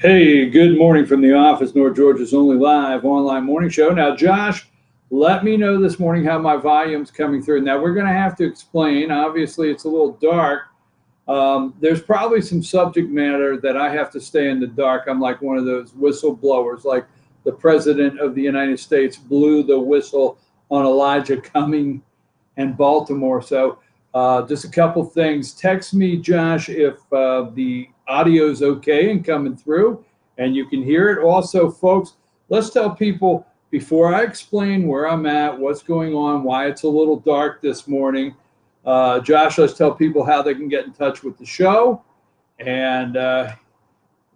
Hey, good morning from the office, North Georgia's only live online morning show. Now, Josh, let me know this morning how my volume's coming through. Now, we're going to have to explain. Obviously, it's a little dark. There's probably some subject matter that I have to stay in the dark. I'm like one of those whistleblowers, like the President of the United States blew the whistle on Elijah Cumming and Baltimore. So just a couple things. Text me, Josh, if the audio's okay and coming through and you can hear it. Also, folks, let's tell people before I explain where I'm at, what's going on, why it's a little dark this morning. Josh, let's tell people how they can get in touch with the show. And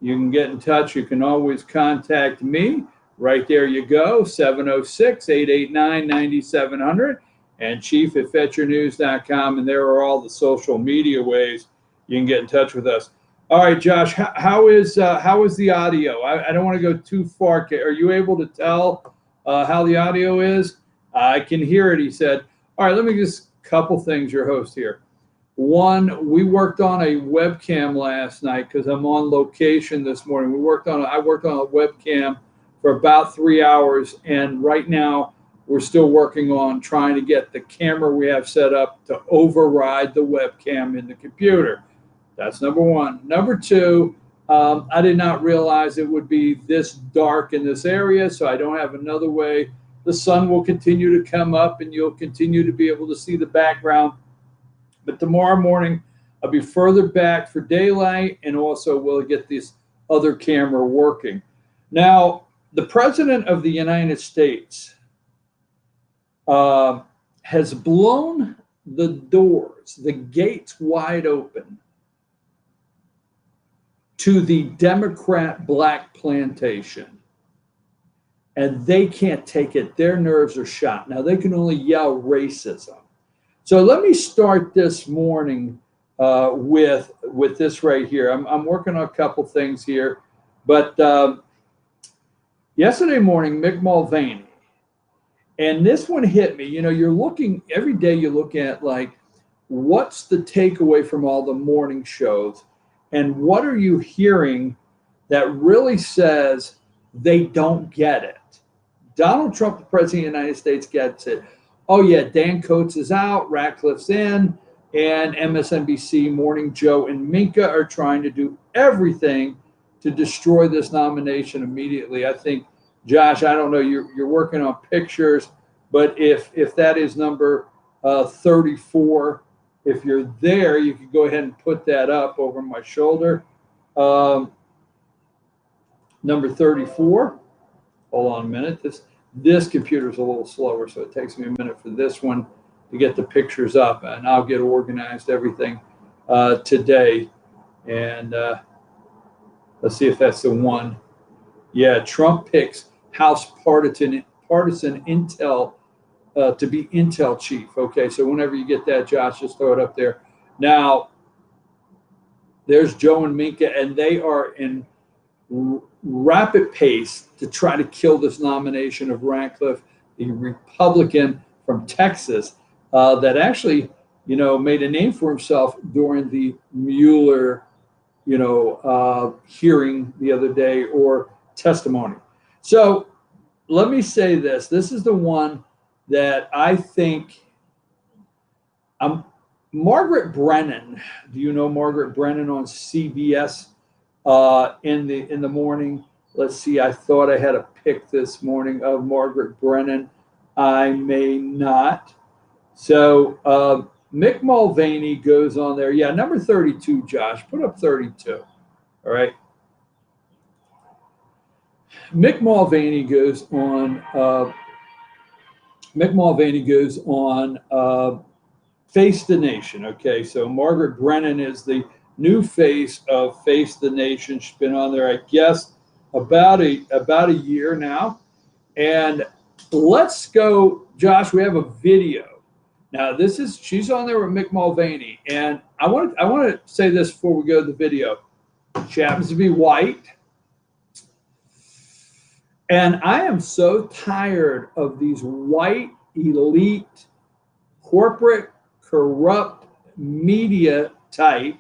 you can get in touch. You can always contact me. Right there you go, 706-889-9700 and chief@fetchernews.com. And there are all the social media ways you can get in touch with us. All right, Josh, how is the audio? I don't want to go too far. Are you able to tell how the audio is? I can hear it, he said. All right, let me just couple things, your host here. One, we worked on a webcam last night because I'm on location this morning. I worked on a webcam for about 3 hours, and right now we're still working on trying to get the camera we have set up to override the webcam in the computer. That's number one. Number two, I did not realize it would be this dark in this area, so I don't have another way. The sun will continue to come up and you'll continue to be able to see the background. But tomorrow morning, I'll be further back for daylight, and also we'll get this other camera working. Now, the President of the United States has blown the doors, the gates wide open to the Democrat black plantation. And they can't take it. Their nerves are shot. Now, they can only yell racism. So let me start this morning with this right here. I'm working on a couple things here. But yesterday morning, Mick Mulvaney, and this one hit me. You know, you're looking, every day you look at, like, what's the takeaway from all the morning shows? And what are you hearing that really says they don't get it? Donald Trump, the President of the United States, gets it. Oh, yeah, Dan Coates is out, Ratcliffe's in, and MSNBC, Morning Joe, and Minka are trying to do everything to destroy this nomination immediately. I think, Josh, I don't know, you're working on pictures, but if that is number 34, if you're there, you can go ahead and put that up over my shoulder. Number 34. Hold on a minute. This computer is a little slower, so it takes me a minute for this one to get the pictures up, and I'll get organized everything today. And let's see if that's the one. Yeah, Trump picks House partisan intel to be intel chief. Okay, so whenever you get that, Josh, just throw it up there. Now, there's Joe and Minka, and they are in rapid pace to try to kill this nomination of Ratcliffe, the Republican from Texas, that actually, you know, made a name for himself during the Mueller, hearing the other day, or testimony. So let me say this. This is the one that I think Margaret Brennan. Do you know Margaret Brennan on CBS in the morning? Let's see. I thought I had a pic this morning of Margaret Brennan. I may not. So Mick Mulvaney goes on there. Yeah, number 32, Josh. Put up 32. All right. Mick Mulvaney goes on. Face the Nation. Okay, so Margaret Brennan is the new face of Face the Nation. She's been on there, I guess, about a year now. And let's go, Josh. We have a video. Now, she's on there with Mick Mulvaney, and I want to say this before we go to the video. She happens to be white. And I am so tired of these white, elite, corporate, corrupt media type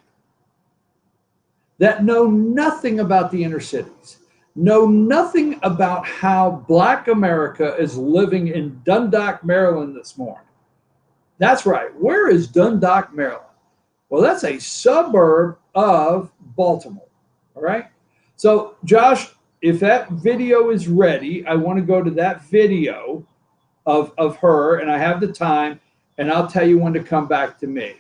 that know nothing about the inner cities, know nothing about how Black America is living in Dundalk, Maryland this morning. That's right. Where is Dundalk, Maryland? Well, that's a suburb of Baltimore. All right. So, Josh, if that video is ready, I want to go to that video of her, and I have the time, and I'll tell you when to come back to me.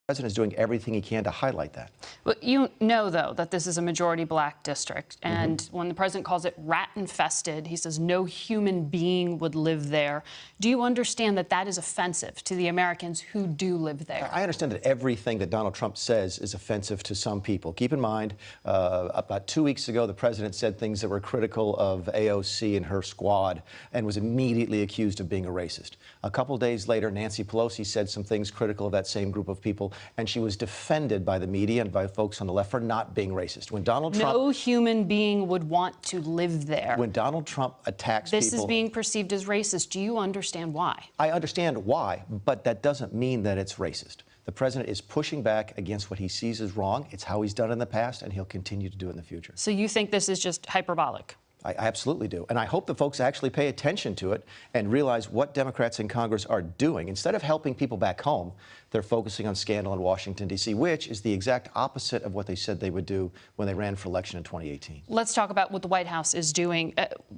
The president is doing everything he can to highlight that. Well, you know, though, that this is a majority Black district. And when the president calls it rat infested, he says no human being would live there. Do you understand that that is offensive to the Americans who do live there? I understand that everything that Donald Trump says is offensive to some people. Keep in mind, about 2 weeks ago, the president said things that were critical of AOC and her squad and was immediately accused of being a racist. A couple days later, Nancy Pelosi said some things critical of that same group of people, and she was defended by the media and by folks on the left for not being racist. When Donald Trump... No human being would want to live there. When Donald Trump attacks people... This is being perceived as racist. Do you understand why? I understand why, but that doesn't mean that it's racist. The president is pushing back against what he sees as wrong. It's how he's done in the past, and he'll continue to do it in the future. So you think this is just hyperbolic? I absolutely do. And I hope the folks actually pay attention to it and realize what Democrats in Congress are doing. Instead of helping people back home, they're focusing on scandal in Washington, D.C., which is the exact opposite of what they said they would do when they ran for election in 2018. Let's talk about what the White House is doing.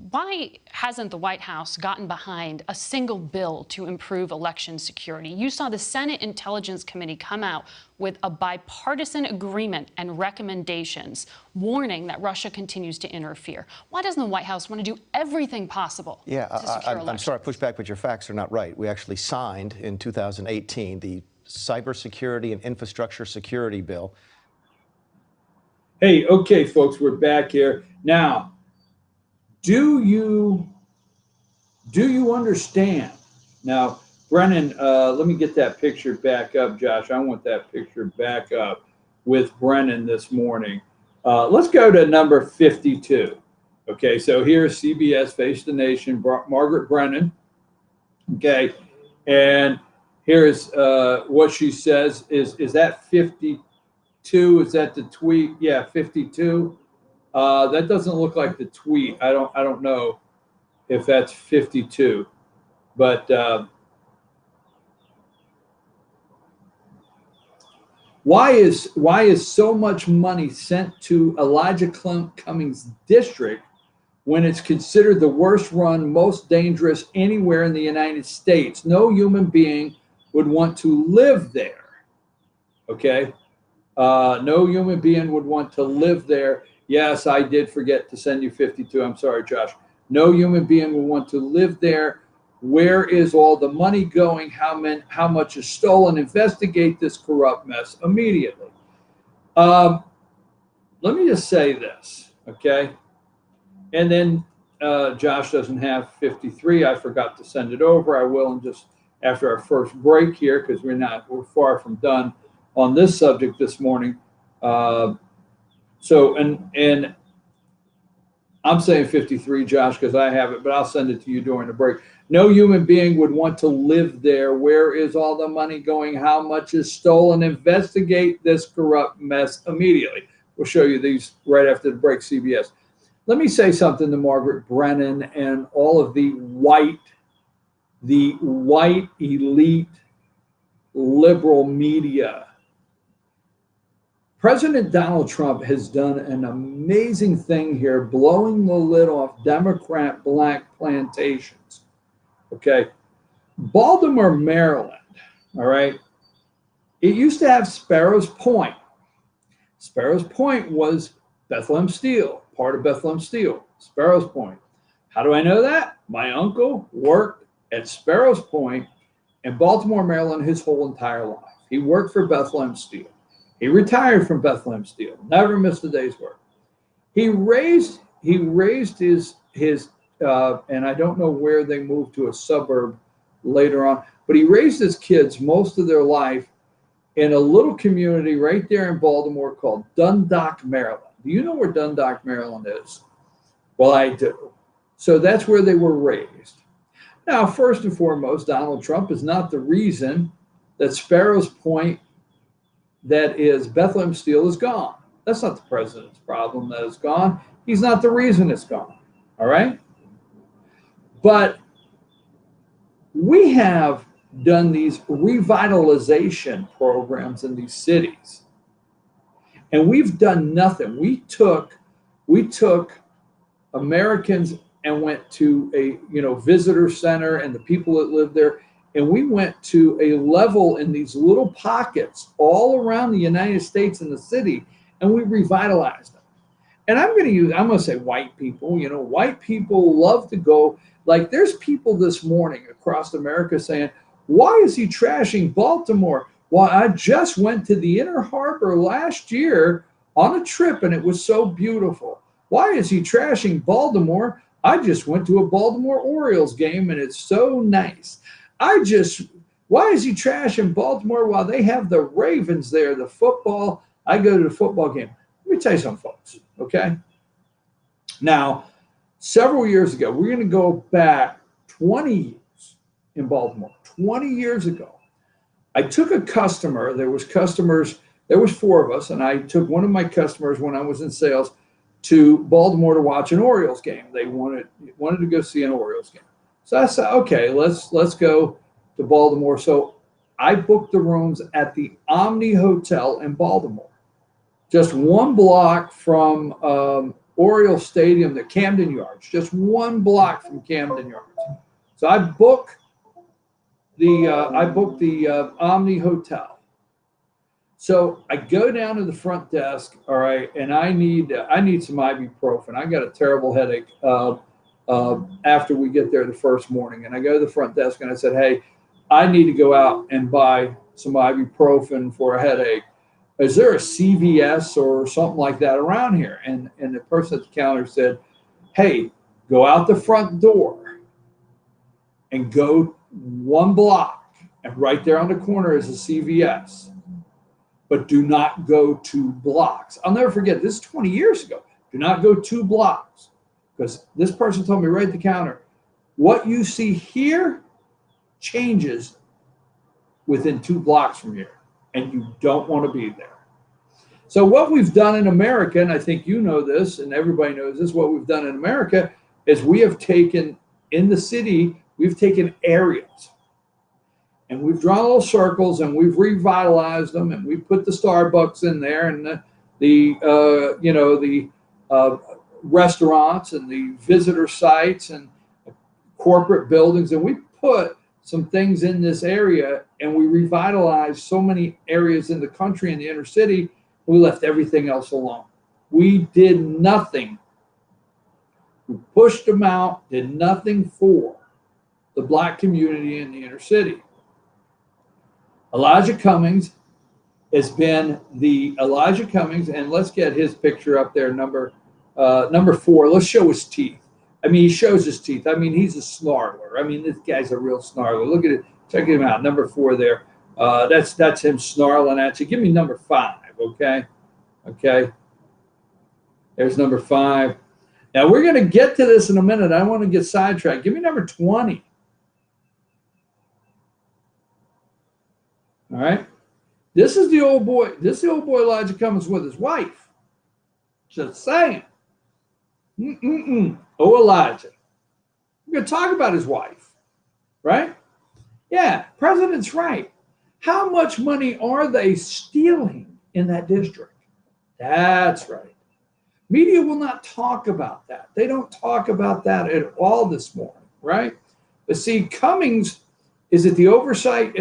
Why hasn't the White House gotten behind a single bill to improve election security? You saw the Senate Intelligence Committee come out with a bipartisan agreement and recommendations warning that Russia continues to interfere. Why doesn't the White House want to do everything possible to secure elections? I'm sorry I pushed back, but your facts are not right. We actually signed in 2018 the Cybersecurity and Infrastructure Security Bill. Hey, okay, folks, we're back here. Now, do you understand? Now, Brennan, let me get that picture back up, Josh. I want that picture back up with Brennan this morning. Let's go to number 52. Okay, so here's CBS Face the Nation, Margaret Brennan. Okay, and here's what she says. Is that 52? Is that the tweet? Yeah, 52. That doesn't look like the tweet. I don't know if that's 52, but why is so much money sent to Elijah Cummings' district when it's considered the worst run, most dangerous anywhere in the United States? No human being would want to live there. Okay? No human being would want to live there. Yes, I did forget to send you 52. I'm sorry, Josh. No human being would want to live there. Where is all the money going? How much is stolen? Investigate this corrupt mess immediately. Let me just say this, okay? And then Josh doesn't have 53. I forgot to send it over. I will in just after our first break here, because we're far from done on this subject this morning. And I'm saying 53, Josh, because I have it, but I'll send it to you during the break. No human being would want to live there. Where is all the money going? How much is stolen? Investigate this corrupt mess immediately. We'll show you these right after the break, CBS. Let me say something to Margaret Brennan and all of the white elite liberal media. President Donald Trump has done an amazing thing here, blowing the lid off Democrat black plantations. Okay. Baltimore, Maryland, all right, it used to have Sparrows Point. Sparrows Point was Bethlehem Steel, part of Bethlehem Steel, Sparrows Point. How do I know that? My uncle worked at Sparrows Point in Baltimore, Maryland his whole entire life. He worked for Bethlehem Steel. He retired from Bethlehem Steel, never missed a day's work. He raised his and I don't know where they moved to a suburb later on, but he raised his kids most of their life in a little community right there in Baltimore called Dundalk, Maryland. Do you know where Dundalk, Maryland is? Well, I do. So that's where they were raised. Now, first and foremost, Donald Trump is not the reason that Sparrows Point, that is Bethlehem Steel, is gone. That's not the president's problem that it's gone. He's not the reason it's gone. All right? But we have done these revitalization programs in these cities, and we've done nothing. We took Americans and went to a visitor center and the people that live there, and we went to a level in these little pockets all around the United States and the city, and we revitalized them. And I'm going to say white people. White people love to go. Like, there's people this morning across America saying, why is he trashing Baltimore? Well, I just went to the Inner Harbor last year on a trip, and it was so beautiful. Why is he trashing Baltimore? I just went to a Baltimore Orioles game, and it's so nice. Why is he trashing Baltimore while they have the Ravens there, the football? I go to the football game. Let me tell you something, folks, okay? Now, several years ago, we're going to go back 20 years in Baltimore. 20 years ago, I took a customer. There was 4 of us, and I took one of my customers when I was in sales to Baltimore to watch an Orioles game. They wanted to go see an Orioles game. So I said, okay, let's go to Baltimore. So I booked the rooms at the Omni Hotel in Baltimore, just 1 block from Orioles Stadium, the Camden Yards, just 1 block from Camden Yards. So I booked the Omni Hotel. So I go down to the front desk, all right, and I need some ibuprofen. I got a terrible headache after we get there the first morning, and I go to the front desk and I said, hey, I need to go out and buy some ibuprofen for a headache. Is there a CVS or something like that around here? And the person at the counter said, hey, go out the front door and go 1 block, and right there on the corner is a CVS. But do not go 2 blocks. I'll never forget, this is 20 years ago. Do not go 2 blocks. Because this person told me right at the counter, what you see here changes within 2 blocks from here, and you don't want to be there. So what we've done in America, and I think you know this, and everybody knows this, what we've done in America is we have taken, in the city, we've taken areas, and we've drawn little circles, and we've revitalized them, and we put the Starbucks in there, and the restaurants and the visitor sites and corporate buildings, and we put some things in this area, and we revitalized so many areas in the country in the inner city. We left everything else alone. We did nothing. We pushed them out, did nothing for the Black community in the inner city. Elijah Cummings has been Elijah Cummings, and let's get his picture up there, number 4. Let's show his teeth. I mean, he shows his teeth. I mean, he's a snarler. I mean, this guy's a real snarler. Look at it. Check him out. Number 4 there. That's him snarling at you. Give me number 5, okay? Okay. There's number 5. Now, we're going to get to this in a minute. I want to get sidetracked. Give me number 20. All right. This is the old boy. This is the old boy Elijah Cummings with his wife. Just saying. Oh, Elijah. We're going to talk about his wife, right? Yeah, president's right. How much money are they stealing in that district? That's right. Media will not talk about that. They don't talk about that at all this morning, right? But see, Cummings is at the oversight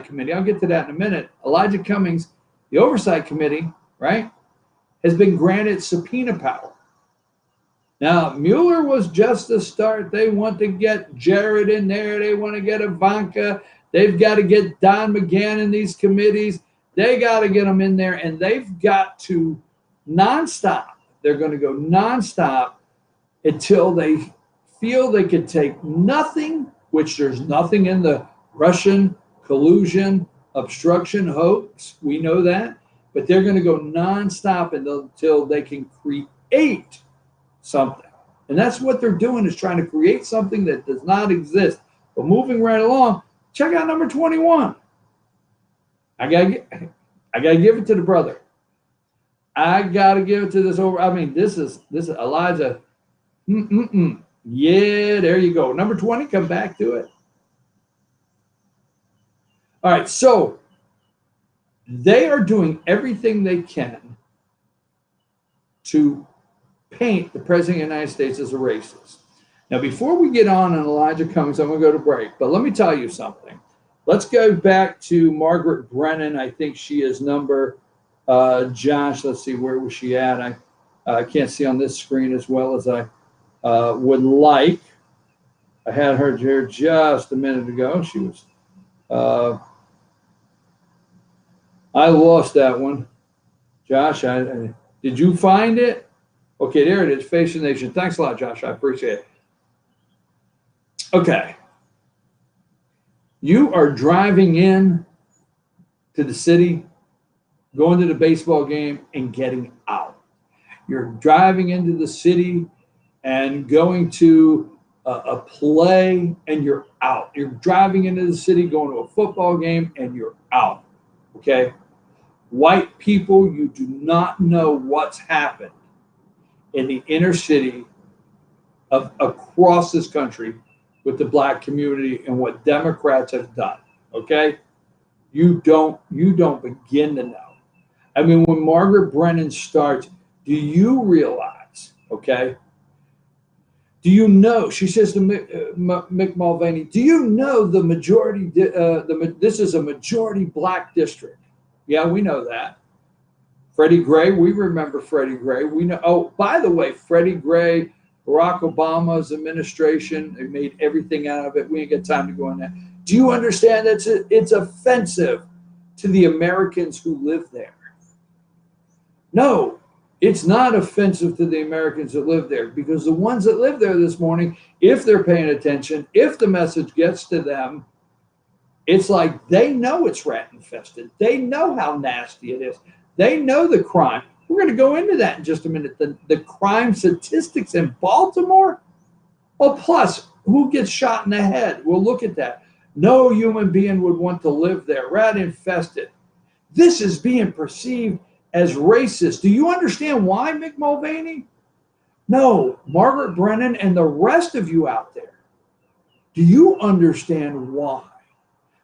committee. I'll get to that in a minute. Elijah Cummings, the oversight committee, right, has been granted subpoena power. Now, Mueller was just the start. They want to get Jared in there. They want to get Ivanka. They've got to get Don McGahn in these committees. They got to get them in there, and they've got to nonstop. They're going to go nonstop until they feel they could take nothing, which there's nothing in the Russian collusion, obstruction hoax. We know that. But they're going to go nonstop until they can create something. And that's what they're doing, is trying to create something that does not exist. But moving right along, check out number 21. I gotta give it to the brother. I gotta give it to this over. I mean, this is Elijah. Yeah, there you go. Number 20, come back to it. All right, so they are doing everything they can to paint the president of the United States as a racist. Now, before we get on Elijah Cummings, I'm going to go to break. But let me tell you something. Let's go back to Margaret Brennan. I think she is number, Josh, let's see, where was she at? I can't see on this screen as well as I would like. I had her here just a minute ago. She was, I lost that one. Josh, did you find it? Okay, there it is, Face the Nation. Thanks a lot, Josh. I appreciate it. Okay. You are driving in to the city, going to the baseball game, and getting out. You're driving into the city and going to a play, and you're out. You're driving into the city, going to a football game, and you're out. Okay? White people, you do not know what's happened in the inner city of across this country with the black community and what Democrats have done. Okay? You don't begin to know. I mean, when Margaret Brennan starts, do you realize, okay? Do you know, she says to Mick Mulvaney, do you know the majority, this is a majority black district? Yeah, we know that. Freddie Gray, we remember Freddie Gray. We know, oh, by the way, Freddie Gray, Barack Obama's administration, they made everything out of it. We ain't got time to go on that. Do you understand that it's offensive to the Americans who live there? No, it's not offensive to the Americans that live there, because the ones that live there this morning, if they're paying attention, if the message gets to them, it's like they know it's rat infested. They know how nasty it is. They know the crime. We're going to go into that in just a minute. The crime statistics in Baltimore. Oh, plus, who gets shot in the head? We'll look at that. No human being would want to live there. Rat infested. This is being perceived as racist. Do you understand why, Mick Mulvaney? No, Margaret Brennan and the rest of you out there. Do you understand why?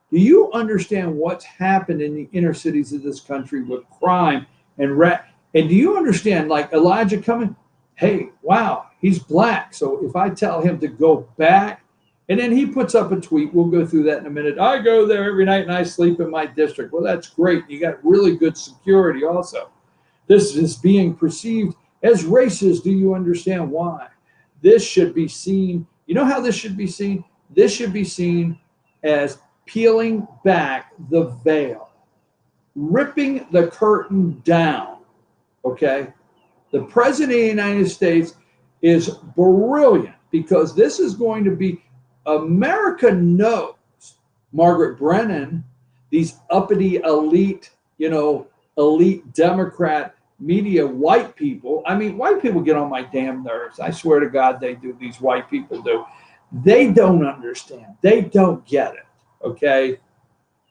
Do you understand what's happened in the inner cities of this country with crime and rat? And do you understand, like Elijah Cummings, hey, wow, he's black. So if I tell him to go back, and then he puts up a tweet, we'll go through that in a minute. I go there every night and I sleep in my district. Well, that's great. You got really good security also. This is being perceived as racist. Do you understand why? This should be seen. You know how this should be seen? This should be seen as peeling back the veil, ripping the curtain down. Okay? The President of the United States is brilliant, because this is going to be, America knows Margaret Brennan, these uppity elite, elite Democrat media white people. I mean, white people get on my damn nerves. I swear to God they do. These white people do. They don't understand. They don't get it. Okay?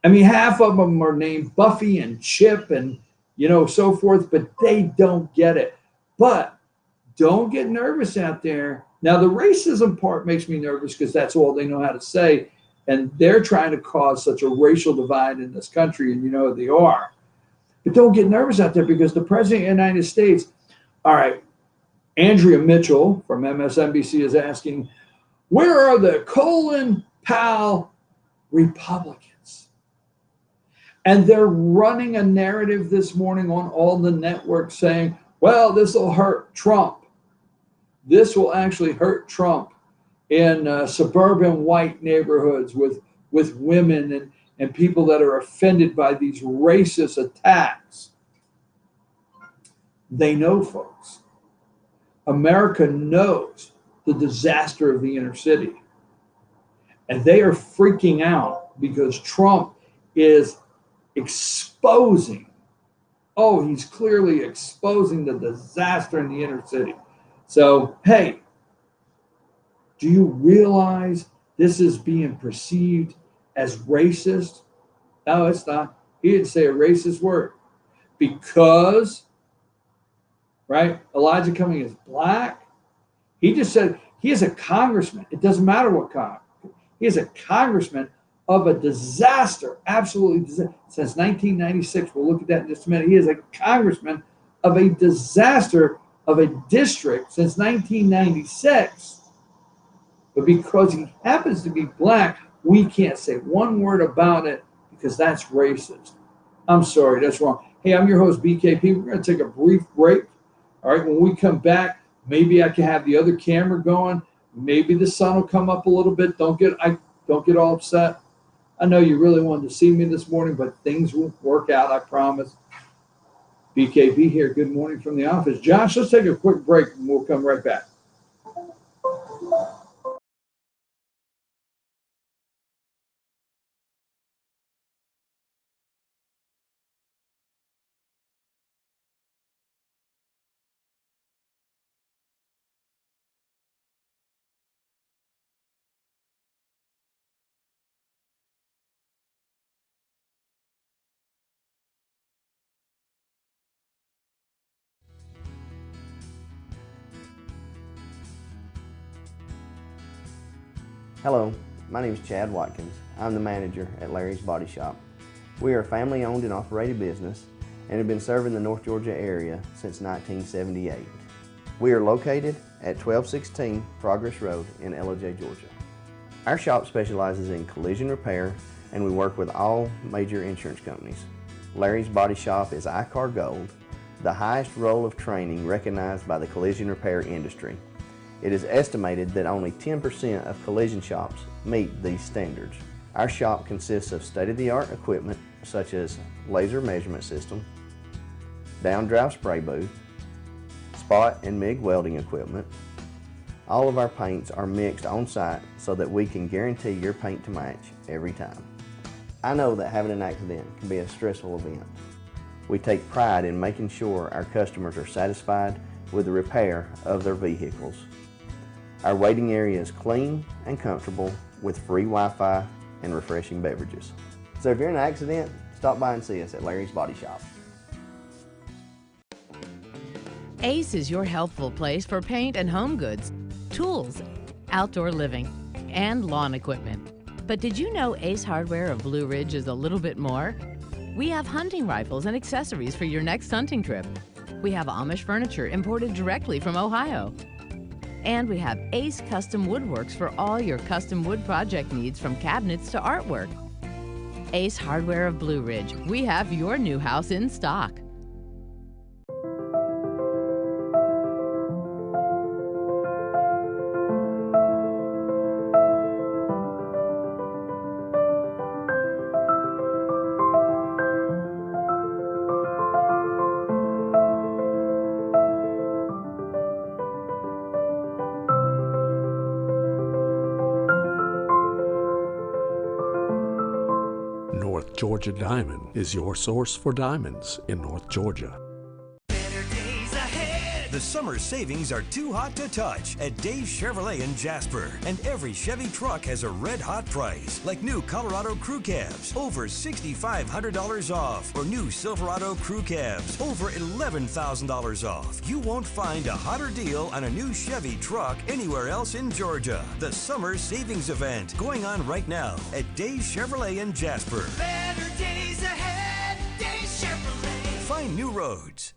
I mean, half of them are named Buffy and Chip and, so forth, but they don't get it. But don't get nervous out there. Now, the racism part makes me nervous because that's all they know how to say. And they're trying to cause such a racial divide in this country, and they are. But don't get nervous out there, because the President of the United States, all right, Andrea Mitchell from MSNBC is asking, where are the Colin Powell Republicans? And they're running a narrative this morning on all the networks saying, well, this will hurt Trump. This will actually hurt Trump in suburban white neighborhoods with women and people that are offended by these racist attacks. They know, folks. America knows the disaster of the inner city. And they are freaking out because Trump is exposing, he's clearly exposing the disaster in the inner city. So, hey, do you realize this is being perceived as racist? No, it's not. He didn't say a racist word because, right, Elijah Cummings is black. He just said he is a congressman. It doesn't matter what Congress. He is a congressman of a disaster, absolutely disaster. Since 1996, we'll look at that in just a minute. He is a congressman of a disaster of a district since 1996. But because he happens to be black, we can't say one word about it because that's racist. I'm sorry, that's wrong. Hey, I'm your host, BKP. We're going to take a brief break. All right, when we come back, maybe I can have the other camera going. Maybe the sun will come up a little bit. Don't get all upset. I know you really wanted to see me this morning, but things will work out, I promise. BKP here. Good morning from the office. Josh, let's take a quick break and we'll come right back. Hello, my name is Chad Watkins. I'm the manager at Larry's Body Shop. We are a family-owned and operated business and have been serving the North Georgia area since 1978. We are located at 1216 Progress Road in Ellijay, Georgia. Our shop specializes in collision repair and we work with all major insurance companies. Larry's Body Shop is ICAR Gold, the highest role of training recognized by the collision repair industry. It is estimated that only 10% of collision shops meet these standards. Our shop consists of state-of-the-art equipment such as laser measurement system, down-drive spray booth, spot and MIG welding equipment. All of our paints are mixed on-site so that we can guarantee your paint to match every time. I know that having an accident can be a stressful event. We take pride in making sure our customers are satisfied with the repair of their vehicles. Our waiting area is clean and comfortable with free Wi-Fi and refreshing beverages. So if you're in an accident, stop by and see us at Larry's Body Shop. Ace is your healthful place for paint and home goods, tools, outdoor living, and lawn equipment. But did you know Ace Hardware of Blue Ridge is a little bit more? We have hunting rifles and accessories for your next hunting trip. We have Amish furniture imported directly from Ohio. And we have Ace Custom Woodworks for all your custom wood project needs from cabinets to artwork. Ace Hardware of Blue Ridge, we have your new house in stock. North Georgia Diamond is your source for diamonds in North Georgia. The summer savings are too hot to touch at Dave's Chevrolet in Jasper. And every Chevy truck has a red hot price, like new Colorado Crew Cabs, over $6,500 off, or new Silverado Crew Cabs, over $11,000 off. You won't find a hotter deal on a new Chevy truck anywhere else in Georgia. The summer savings event going on right now at Dave's Chevrolet in Jasper. Better days ahead, Dave's Chevrolet. Find new roads.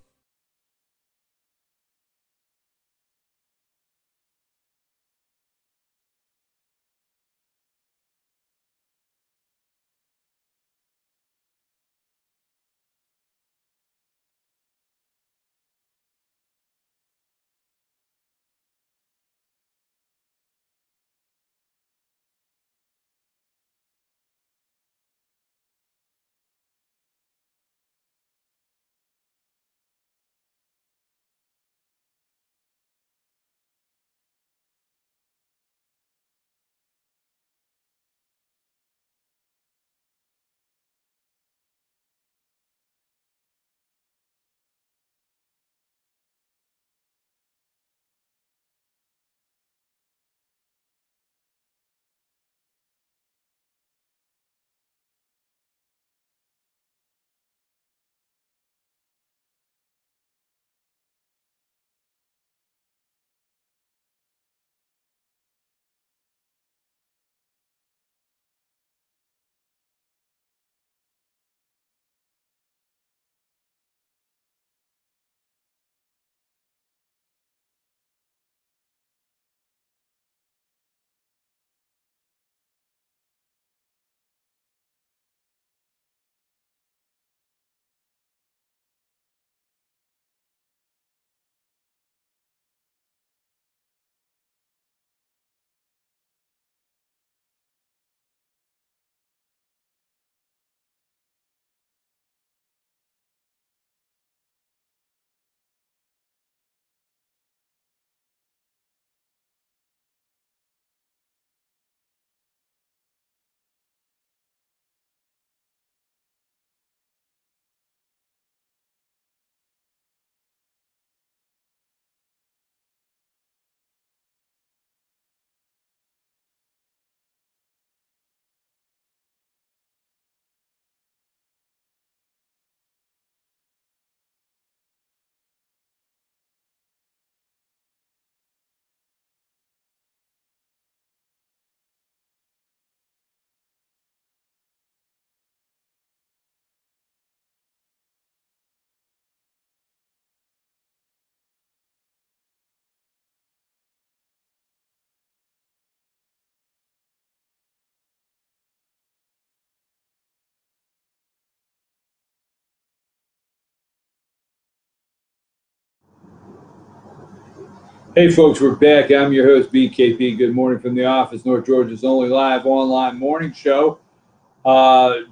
Hey folks, we're back. I'm your host, BKP. Good morning from the office, North Georgia's only live online morning show.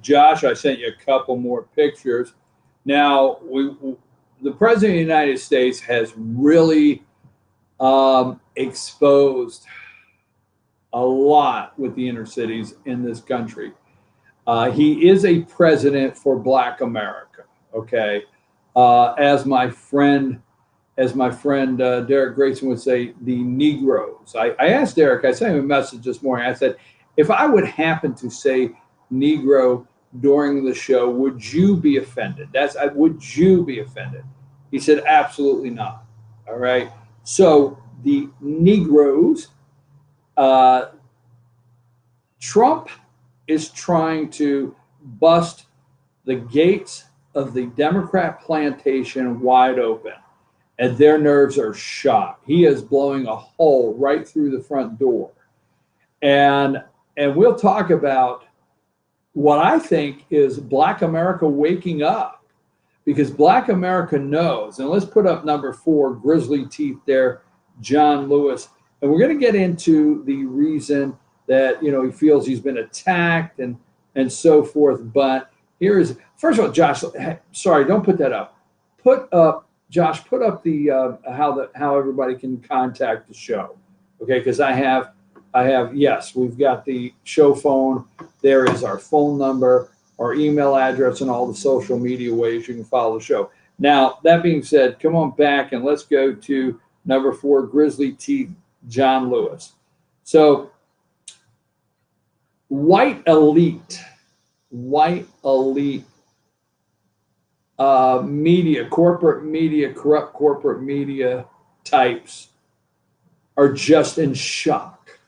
Josh, I sent you a couple more pictures. Now, the President of the United States has really exposed a lot with the inner cities in this country. He is a president for Black America, okay? As my friend Derek Grayson would say, the Negroes. I asked Derek, I sent him a message this morning. I said, if I would happen to say Negro during the show, would you be offended? Would you be offended? He said, absolutely not. All right. So the Negroes, Trump is trying to bust the gates of the Democrat plantation wide open, and their nerves are shot. He is blowing a hole right through the front door. And we'll talk about what I think is Black America waking up, because Black America knows, and let's put up number 4, grizzly teeth there, John Lewis. And we're going to get into the reason that, he feels he's been attacked and so forth. But here is, first of all, Josh, sorry, don't put that up. Josh, put up the how everybody can contact the show, okay? Because I have, yes, we've got the show phone. There is our phone number, our email address, and all the social media ways you can follow the show. Now, that being said, come on back and let's go to number 4, grizzly teeth, John Lewis. So, white elite media, corrupt corporate media types are just in shock.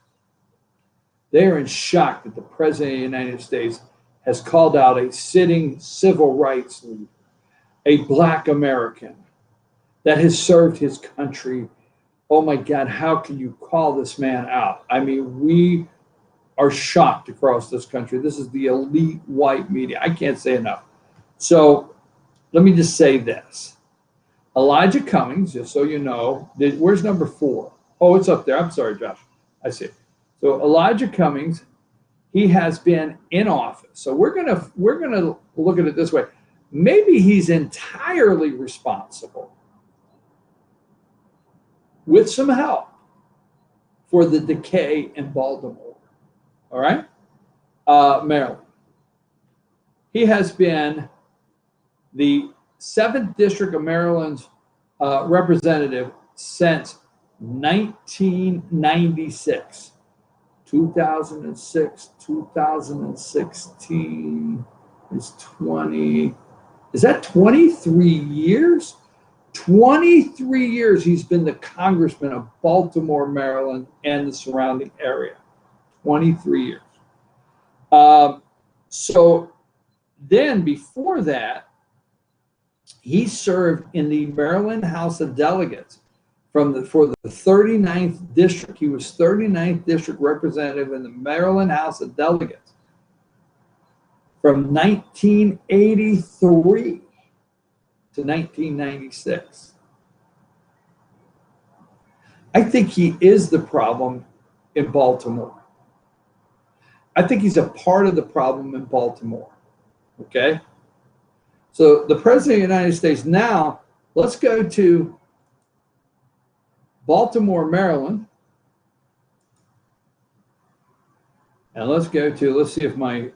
They are in shock that the President of the United States has called out a sitting civil rights leader, a Black American that has served his country. Oh my God, how can you call this man out? I mean, we are shocked across this country. This is the elite white media. I can't say enough. So let me just say this. Elijah Cummings, just so you know, where's number 4? Oh, it's up there. I'm sorry, Josh. I see it. So Elijah Cummings, he has been in office. So we're gonna look at it this way. Maybe he's entirely responsible, with some help, for the decay in Baltimore. All right? Maryland. He has been the 7th District of Maryland's representative since 1996. 2006, 2016 is 20. Is that 23 years? 23 years he's been the congressman of Baltimore, Maryland, and the surrounding area. 23 years. So then before that, he served in the Maryland House of Delegates for the 39th district. He was 39th district representative in the Maryland House of Delegates from 1983 to 1996. I think he is the problem in Baltimore. I think he's a part of the problem in Baltimore, okay? So the President of the United States, now let's go to Baltimore, Maryland. And let's see if my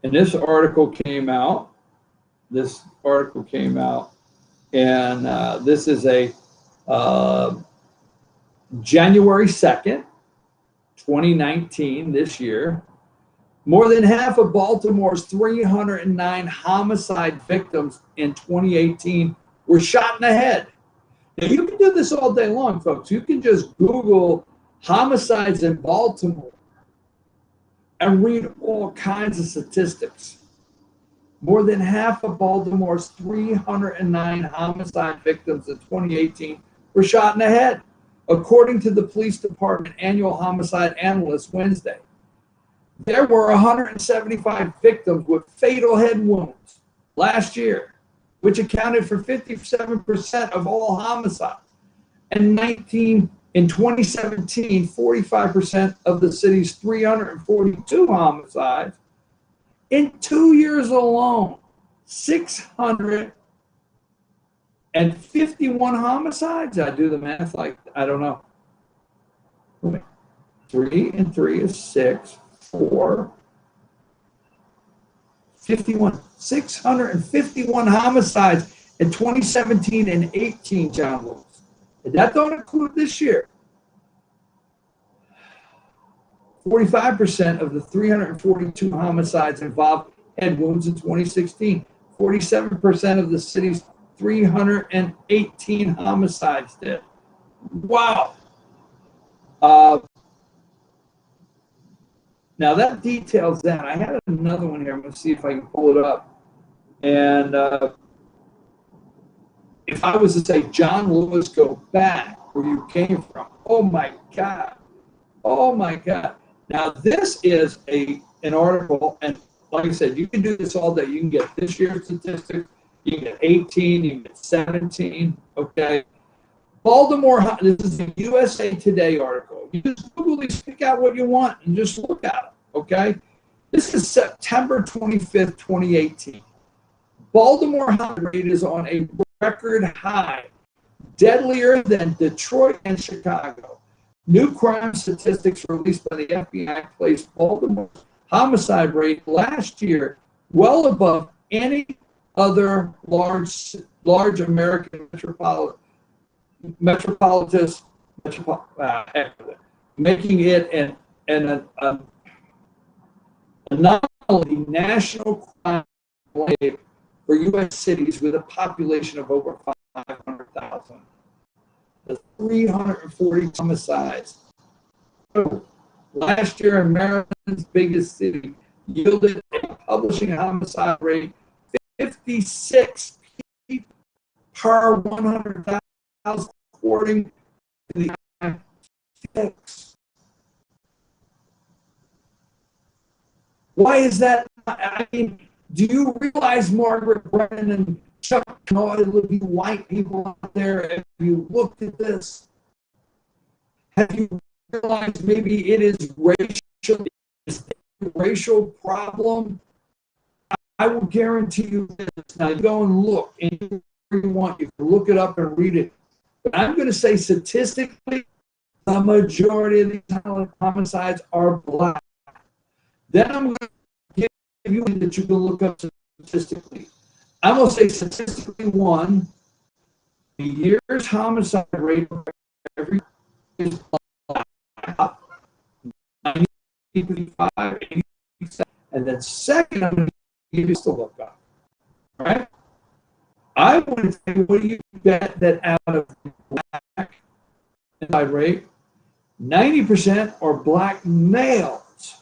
and this article came out. This article came out, and this is a January 2nd, 2019, this year. More than half of Baltimore's 309 homicide victims in 2018 were shot in the head. Now, you can do this all day long, folks. You can just Google homicides in Baltimore and read all kinds of statistics. More than half of Baltimore's 309 homicide victims in 2018 were shot in the head, according to the police department annual homicide analyst Wednesday. There were 175 victims with fatal head wounds last year, which accounted for 57% of all homicides. In 2017, 45% of the city's 342 homicides. In 2 years alone, 651 homicides. Did I do the math? Like, I don't know. 3 and 3 is 6, 4, 51. 651 homicides in 2017 and 18, John Lewis. And that don't include this year. 45% of the 342 homicides involved head wounds in 2016. 47% of the city's 318 homicides did. Wow. Now that details that. I had another one here. I'm going to see if I can pull it up. And if I was to say, John Lewis, go back where you came from. Oh my God. Oh my God. Now this is an article, and like I said, you can do this all day. You can get this year's statistics. You can get 18. You can get 17. Okay. Baltimore, this is the USA Today article. You just Google these, pick out what you want, and just look at them, okay? This is September 25th, 2018. Baltimore homicide rate is on a record high, deadlier than Detroit and Chicago. New crime statistics released by the FBI placed Baltimore's homicide rate last year well above any other large American metropolitan, making it an anomaly national crime wave for U.S. cities with a population of over 500,000. The 340 homicides last year in Maryland's biggest city yielded a publishing homicide rate 56 people per 100,000. According to the IMF. Why is that? I mean, do you realize Margaret Brennan and Chuck and all of you white people out there, have you looked at this? Have you realized maybe it is racial problem? I will guarantee you this. Now go and look, and you want, you can look it up and read it. But I'm going to say statistically, the majority of these homicides are black. Then I'm going to give you that you can look up statistically. I'm going to say statistically, one, the year's homicide rate every is black. 95, 87. And then second, I'm going to give you to look up. All right? I want to tell you, what do you bet that out of black homicide rate, 90% are black males.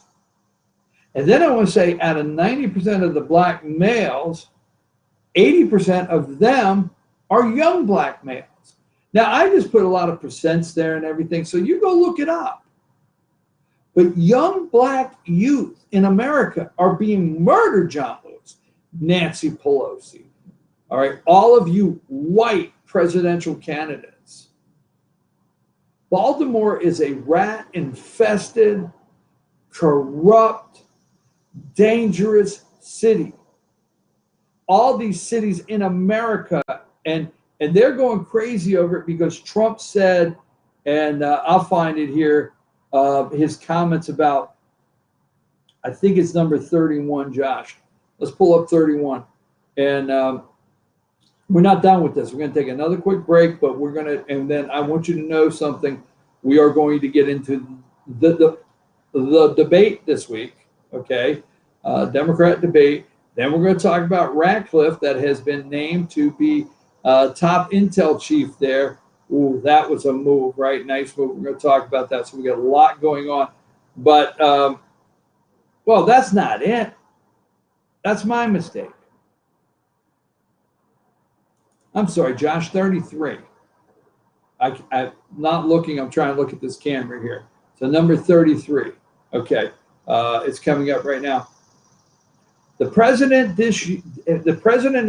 And then I want to say, out of 90% of the black males, 80% of them are young black males. Now, I just put a lot of percents there and everything, so you go look it up. But young black youth in America are being murdered, John Lewis, Nancy Pelosi. All right, all of you white presidential candidates. Baltimore is a rat-infested, corrupt, dangerous city. All these cities in America, and they're going crazy over it because Trump said, and I'll find it here, his comments about, I think it's number 31, Josh. Let's pull up 31. And we're not done with this. We're going to take another quick break, but we're going to, and then I want you to know something. We are going to get into the debate this week, okay? Democrat debate. Then we're going to talk about Ratcliffe, that has been named to be top intel chief there. Ooh, that was a move, right? Nice move. We're going to talk about that. So we got a lot going on. But, well, that's not it. That's my mistake. I'm sorry, Josh, 33. I'm not looking. I'm trying to look at this camera here. So number 33. Okay. It's coming up right now. The president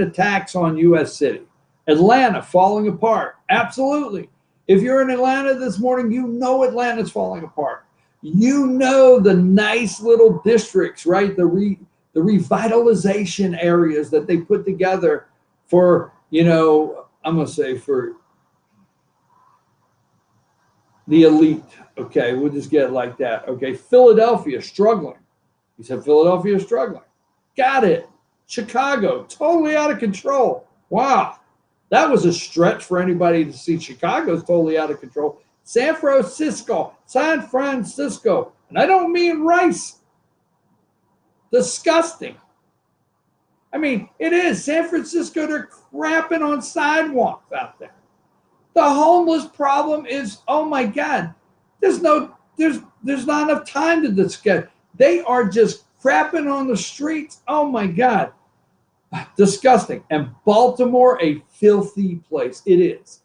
attacks on U.S. city. Atlanta falling apart. Absolutely. If you're in Atlanta this morning, you know Atlanta's falling apart. You know the nice little districts, right? The revitalization areas that they put together for, I'm going to say for the elite. Okay, we'll just get it like that. Okay, Philadelphia struggling. He said Philadelphia is struggling. Got it. Chicago, totally out of control. Wow. That was a stretch for anybody to see. Chicago's totally out of control. San Francisco. And I don't mean rice. Disgusting. I mean, it is. San Francisco, they're crapping on sidewalks out there. The homeless problem is, oh my God, there's not enough time to discuss. They are just crapping on the streets. Oh my God. Disgusting. And Baltimore, a filthy place. It is.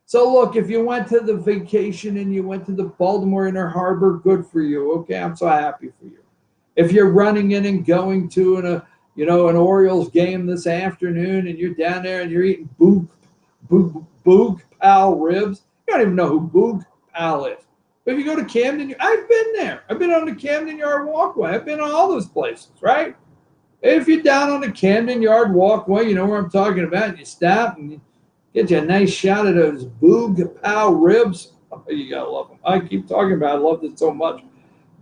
So look, if you went to the vacation and you went to the Baltimore Inner Harbor, good for you. Okay, I'm so happy for you. If you're running in and going to an Orioles game this afternoon and you're down there and you're eating Boog Pal ribs, you don't even know who Boog Pal is. But if you go to Camden, I've been there. I've been on the Camden Yard Walkway. I've been on all those places, right? If you're down on the Camden Yard Walkway, you know where I'm talking about, and you stop and you get you a nice shot of those Boog Pal ribs. Oh, you gotta love them. I keep talking about it. I loved it so much.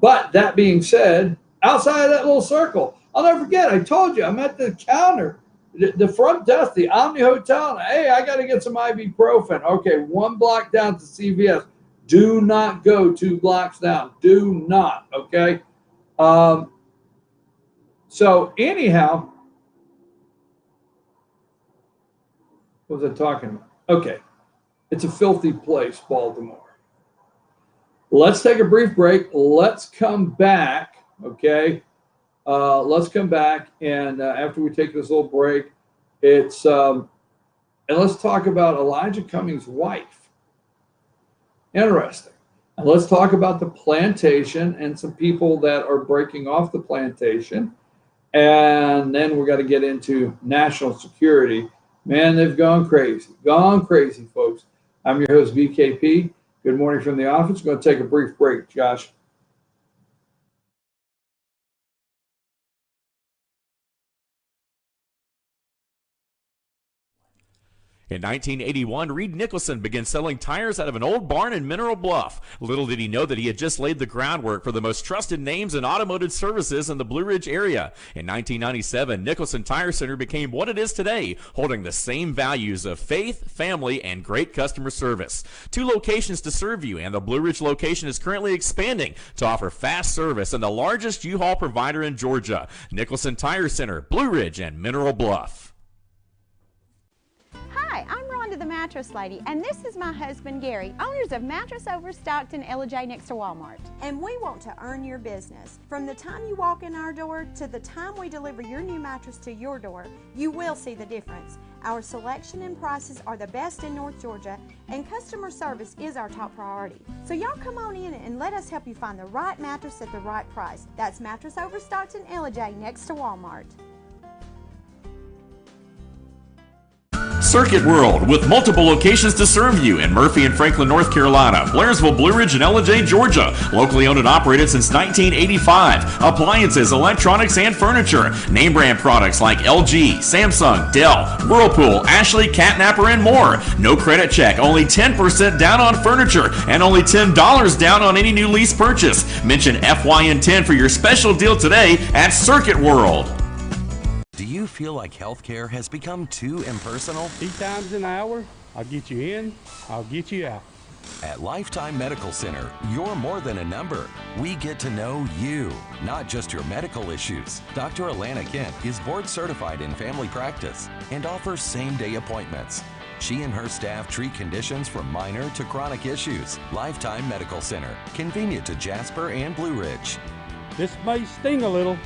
But that being said, outside of that little circle, I'll never forget, I told you, I'm at the counter, the front desk, the Omni Hotel, and hey, I got to get some ibuprofen. Okay, 1 block down to CVS. Do not go 2 blocks down. Do not, okay? So anyhow, what was I talking about? Okay, it's a filthy place, Baltimore. Let's take a brief break. Let's come back, okay? Let's come back, and after we take this little break, and let's talk about Elijah Cummings' wife. Interesting. And let's talk about the plantation and some people that are breaking off the plantation. And then we're going to get into national security. Man, they've gone crazy, folks. I'm your host, VKP. Good morning from the office. We're going to take a brief break, Josh. In 1981, Reed Nicholson began selling tires out of an old barn in Mineral Bluff. Little did he know that he had just laid the groundwork for the most trusted names in automotive services in the Blue Ridge area. In 1997, Nicholson Tire Center became what it is today, holding the same values of faith, family, and great customer service. 2 locations to serve you, and the Blue Ridge location is currently expanding to offer fast service and the largest U-Haul provider in Georgia. Nicholson Tire Center, Blue Ridge, and Mineral Bluff. Hi, I'm Rhonda the Mattress Lady, and this is my husband Gary, owners of Mattress Overstocked in Ellijay next to Walmart. And we want to earn your business. From the time you walk in our door to the time we deliver your new mattress to your door, you will see the difference. Our selection and prices are the best in North Georgia, and customer service is our top priority. So y'all come on in and let us help you find the right mattress at the right price. That's Mattress Overstocked in Ellijay next to Walmart. Circuit World, with multiple locations to serve you in Murphy and Franklin, North Carolina, Blairsville, Blue Ridge, and Ellijay, Georgia. Locally owned and operated since 1985. Appliances, electronics, and furniture. Name brand products like LG, Samsung, Dell, Whirlpool, Ashley, Catnapper, and more. No credit check, only 10% down on furniture, and only $10 down on any new lease purchase. Mention FYN10 for your special deal today at Circuit World. Do you feel like healthcare has become too impersonal? 8 times an hour, I'll get you in, I'll get you out. At Lifetime Medical Center, you're more than a number. We get to know you, not just your medical issues. Dr. Alana Kent is board certified in family practice and offers same-day appointments. She and her staff treat conditions from minor to chronic issues. Lifetime Medical Center, convenient to Jasper and Blue Ridge. This may sting a little.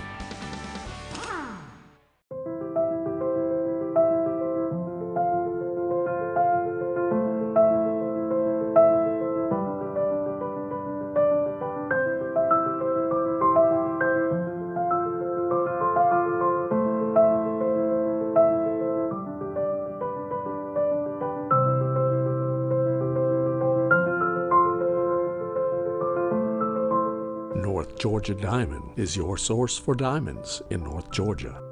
North Georgia Diamond is your source for diamonds in North Georgia.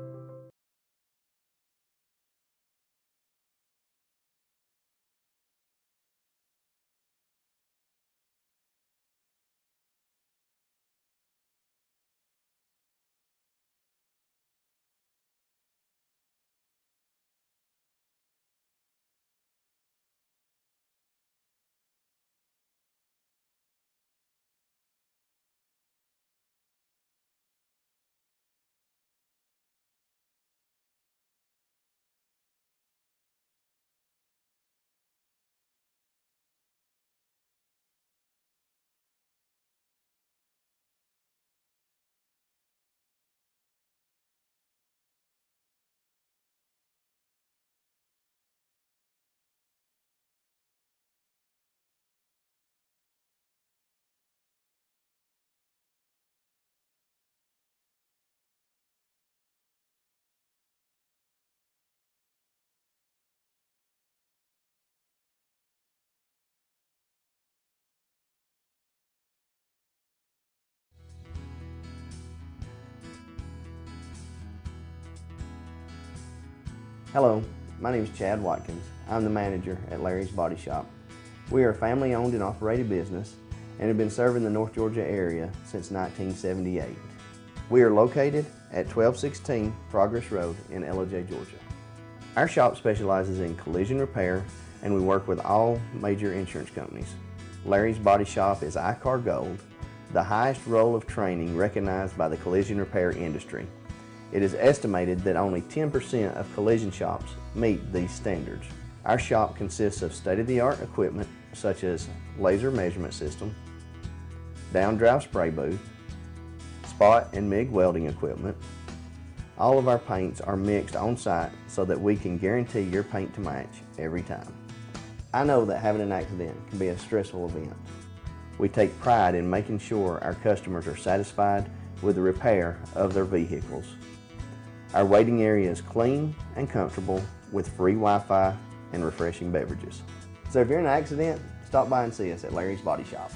Hello, my name is Chad Watkins. I'm the manager at Larry's Body Shop. We are a family owned and operated business and have been serving the North Georgia area since 1978. We are located at 1216 Progress Road in Ellijay, Georgia. Our shop specializes in collision repair and we work with all major insurance companies. Larry's Body Shop is ICAR Gold, the highest role of training recognized by the collision repair industry. It is estimated that only 10% of collision shops meet these standards. Our shop consists of state-of-the-art equipment such as laser measurement system, down-drive spray booth, spot and MIG welding equipment. All of our paints are mixed on-site so that we can guarantee your paint to match every time. I know that having an accident can be a stressful event. We take pride in making sure our customers are satisfied with the repair of their vehicles. Our waiting area is clean and comfortable with free Wi-Fi and refreshing beverages. So if you're in an accident, stop by and see us at Larry's Body Shop.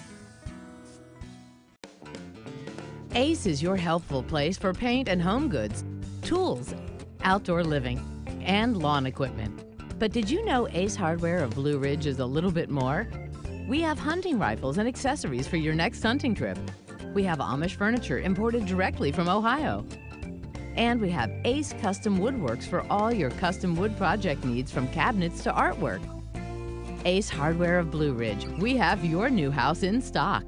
Ace is your healthful place for paint and home goods, tools, outdoor living, and lawn equipment. But did you know Ace Hardware of Blue Ridge is a little bit more? We have hunting rifles and accessories for your next hunting trip. We have Amish furniture imported directly from Ohio. And we have Ace Custom Woodworks for all your custom wood project needs from cabinets to artwork. Ace Hardware of Blue Ridge, we have your new house in stock.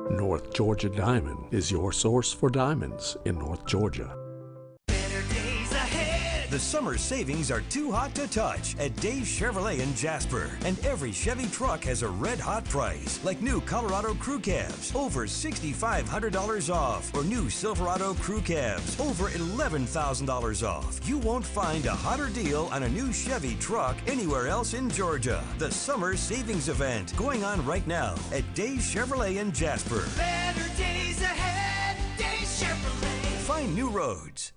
North Georgia Diamond is your source for diamonds in North Georgia. Better days ahead. The summer savings are too hot to touch at Dave's Chevrolet in Jasper. And every Chevy truck has a red hot price, like new Colorado Crew Cabs, over $6,500 off, or new Silverado Crew Cabs, over $11,000 off. You won't find a hotter deal on a new Chevy truck anywhere else in Georgia. The summer savings event going on right now at Dave's Chevrolet in Jasper. Better days ahead. Dave's Chevrolet. Find new roads.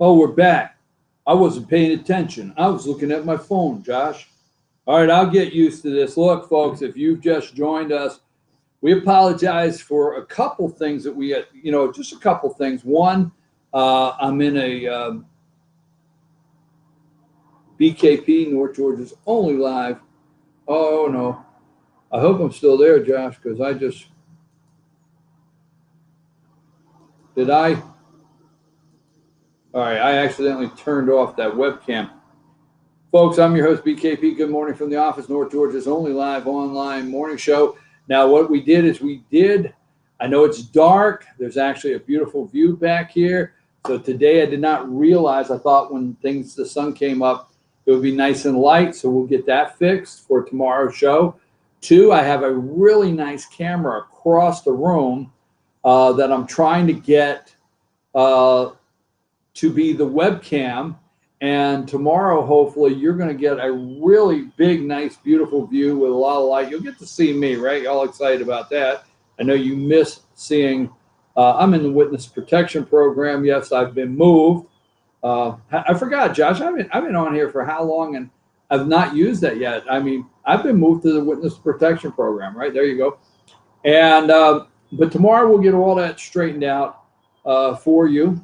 Oh, we're back. I wasn't paying attention. I was looking at my phone, Josh. All right, I'll get used to this. Look, folks, if you've just joined us, we apologize for a couple things that we had, just a couple things. One, I'm in a BKP, North Georgia's only live. Oh, no. I hope I'm still there, Josh, because all right, I accidentally turned off that webcam. Folks, I'm your host, BKP. Good morning from the office, North Georgia's only live online morning show. Now, what we did is I know it's dark. There's actually a beautiful view back here. So today I did not realize, I thought when the sun came up, it would be nice and light. So we'll get that fixed for tomorrow's show. 2, I have a really nice camera across the room that I'm trying to get to be the webcam. And tomorrow, hopefully, you're going to get a really big, nice, beautiful view with a lot of light. You'll get to see me, right? Y'all excited about that. I know you miss seeing, I'm in the witness protection program. Yes, I've been moved. I forgot, Josh, I've been on here for how long, and I've not used that yet. I mean, I've been moved to the witness protection program, right? There you go. And, but tomorrow we'll get all that straightened out for you.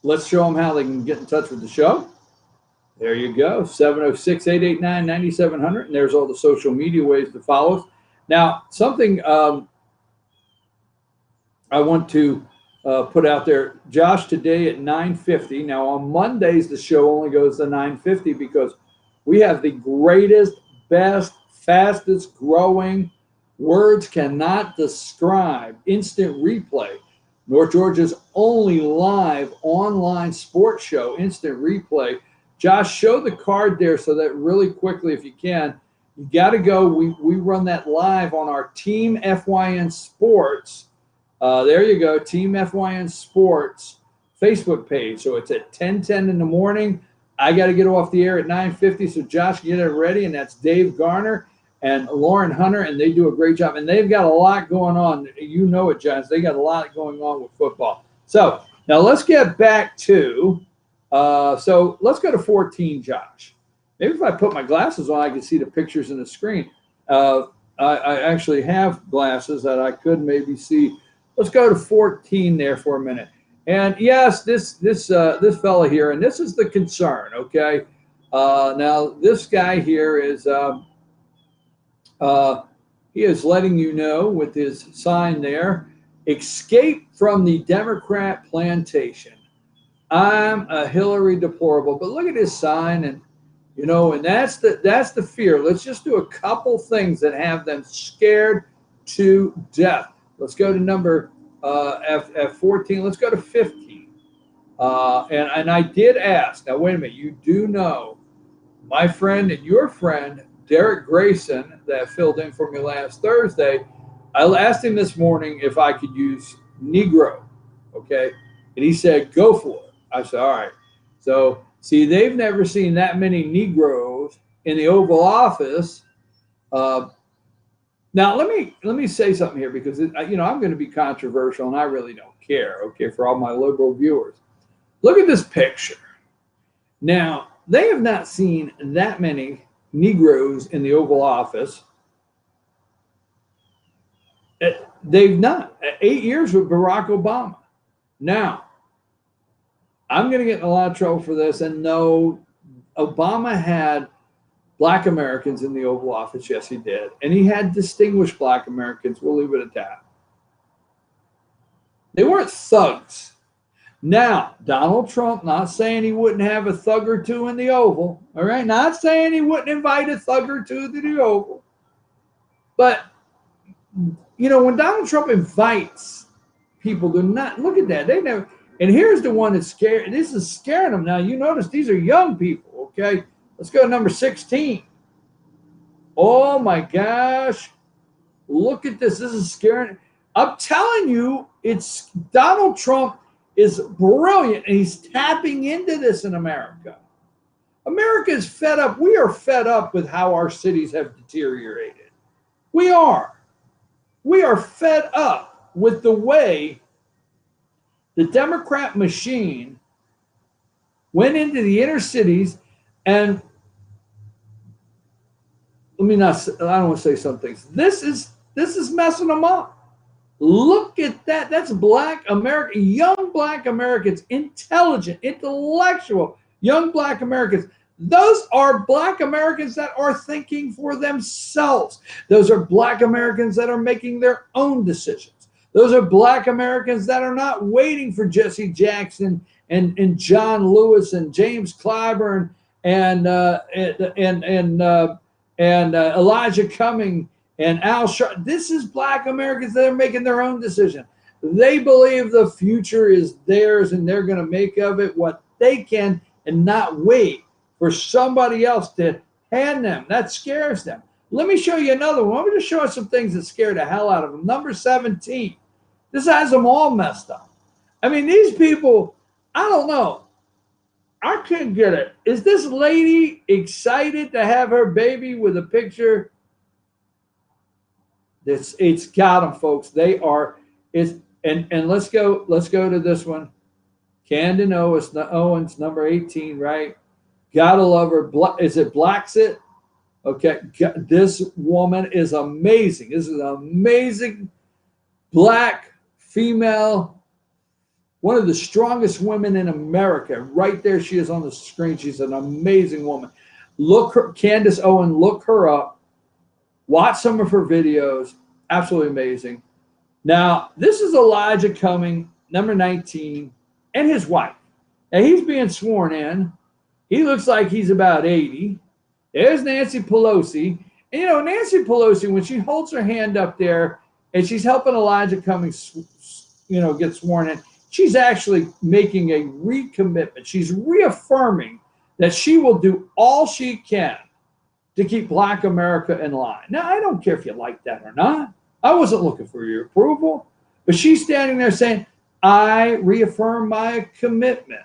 Let's show them how they can get in touch with the show. There you go, 706-889-9700. And there's all the social media ways to follow us. Now, something I want to put out there. Josh, today at 9:50. Now, on Mondays, the show only goes to 9:50 because we have the greatest, best, fastest growing, words cannot describe, instant replay. North Georgia's only live online sports show, instant replay. Josh, show the card there so that really quickly, if you can, you got to go. We run that live on our Team FYN Sports. There you go, Team FYN Sports Facebook page. So it's at 10:10 in the morning. I got to get off the air at 9:50. So Josh, get it ready. And that's Dave Garner and Lauren Hunter, and they do a great job. And they've got a lot going on. You know it, Josh. They got a lot going on with football. So now let's get back to, so let's go to 14, Josh. Maybe if I put my glasses on, I can see the pictures in the screen. I actually have glasses that I could maybe see. Let's go to 14 there for a minute. And yes, this fella here, and this is the concern, okay? Now, this guy here is, he is letting you know with his sign there, escape from the Democrat plantation. I'm a Hillary deplorable. But look at his sign, and and that's the fear. Let's just do a couple things that have them scared to death. Let's go to number at 14. Let's go to 15. And I did ask. Now wait a minute. You do know my friend and your friend Derek Grayson that filled in for me last Thursday. I asked him this morning if I could use Negro, okay? And he said, go for it. I said, all right. So, see, they've never seen that many Negroes in the Oval Office. Now, let me say something here because, I'm going to be controversial, and I really don't care, okay, for all my liberal viewers. Look at this picture. Now, they have not seen that many Negroes in the Oval Office. They've not. 8 years with Barack Obama. Now, I'm going to get in a lot of trouble for this. And no, Obama had Black Americans in the Oval Office. Yes, he did. And he had distinguished Black Americans. We'll leave it at that. They weren't thugs. Now, Donald Trump, not saying he wouldn't have a thug or two in the Oval, all right? Not saying he wouldn't invite a thug or two to the Oval. But, when Donald Trump invites people to not, look at that. They never, and here's the one that's scared. This is scaring them. Now, you notice these are young people, okay? Let's go to number 16. Oh, my gosh. Look at this. This is scaring. I'm telling you, it's Donald Trump is brilliant, and he's tapping into this in America. America is fed up. We are fed up with how our cities have deteriorated. We are. We are fed up with the way the Democrat machine went into the inner cities and I don't want to say some things. This is messing them up. Look at that. That's Black America, young Black Americans, intelligent, intellectual, young Black Americans. Those are Black Americans that are thinking for themselves. Those are Black Americans that are making their own decisions. Those are Black Americans that are not waiting for Jesse Jackson and John Lewis and James Clyburn and Elijah Cumming and Al Sharpton. This is Black Americans that are making their own decision. They believe the future is theirs and they're going to make of it what they can and not wait for somebody else to hand them. That scares them. Let me show you another one. I'm going to show you some things that scare the hell out of them. Number 17. This has them all messed up. I mean, these people, I don't know. I couldn't get it. Is this lady excited to have her baby with a picture? It's got them, folks. They are. And let's go to this one. Camden Owens, number 18, right? Gotta love her. Is it Blacksit? Okay, this woman is amazing. This is an amazing Black female, one of the strongest women in America. Right there, she is on the screen. She's an amazing woman. Candace Owen, look her up. Watch some of her videos. Absolutely amazing. Now, this is Elijah Cumming, number 19, and his wife. Now, he's being sworn in. He looks like he's about 80. There's Nancy Pelosi. And, Nancy Pelosi, when she holds her hand up there and she's helping Elijah Cumming, get sworn in, she's actually making a recommitment. She's reaffirming that she will do all she can to keep Black America in line. Now, I don't care if you like that or not. I wasn't looking for your approval. But she's standing there saying, I reaffirm my commitment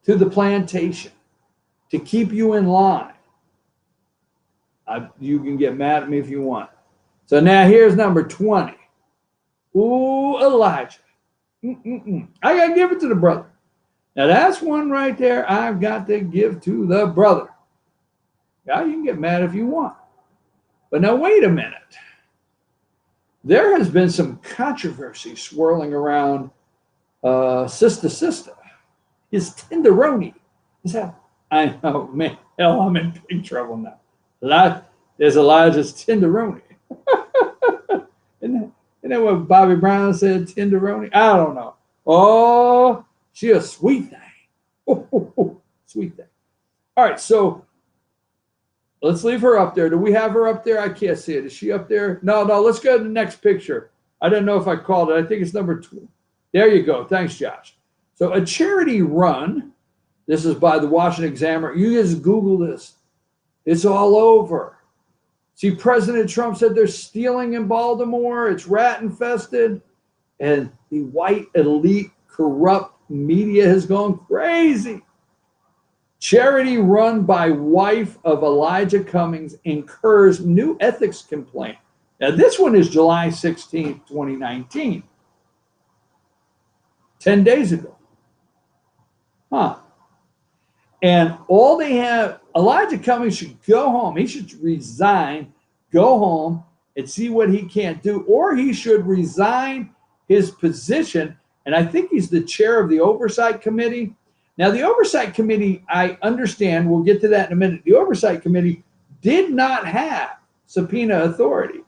to the plantation to keep you in line. You can get mad at me if you want. So now here's number 20. Ooh, Elijah. I got to give it to the brother. Now that's one right there I've got to give to the brother. Yeah, you can get mad if you want. But now wait a minute. There has been some controversy swirling around Sister. His tenderoni. I know, man, hell, I'm in big trouble now. There's Elijah's tenderoni. Isn't that what Bobby Brown said, tenderoni? I don't know. Oh, she a sweet thing. Oh, sweet thing. All right, so let's leave her up there. Do we have her up there? I can't see it. Is she up there? No, let's go to the next picture. I don't know if I called it. I think it's number 2. There you go. Thanks, Josh. So a charity run. This is by the Washington Examiner. You just Google this. It's all over. See, President Trump said they're stealing in Baltimore. It's rat infested. And the white elite corrupt media has gone crazy. Charity run by wife of Elijah Cummings incurs new ethics complaint. Now, this one is July 16, 2019. 10 days ago. And all they have, Elijah Cummings should go home. He should resign, go home, and see what he can't do. Or he should resign his position. And I think he's the chair of the Oversight Committee. Now, the Oversight Committee, I understand, we'll get to that in a minute. The Oversight Committee did not have subpoena authority.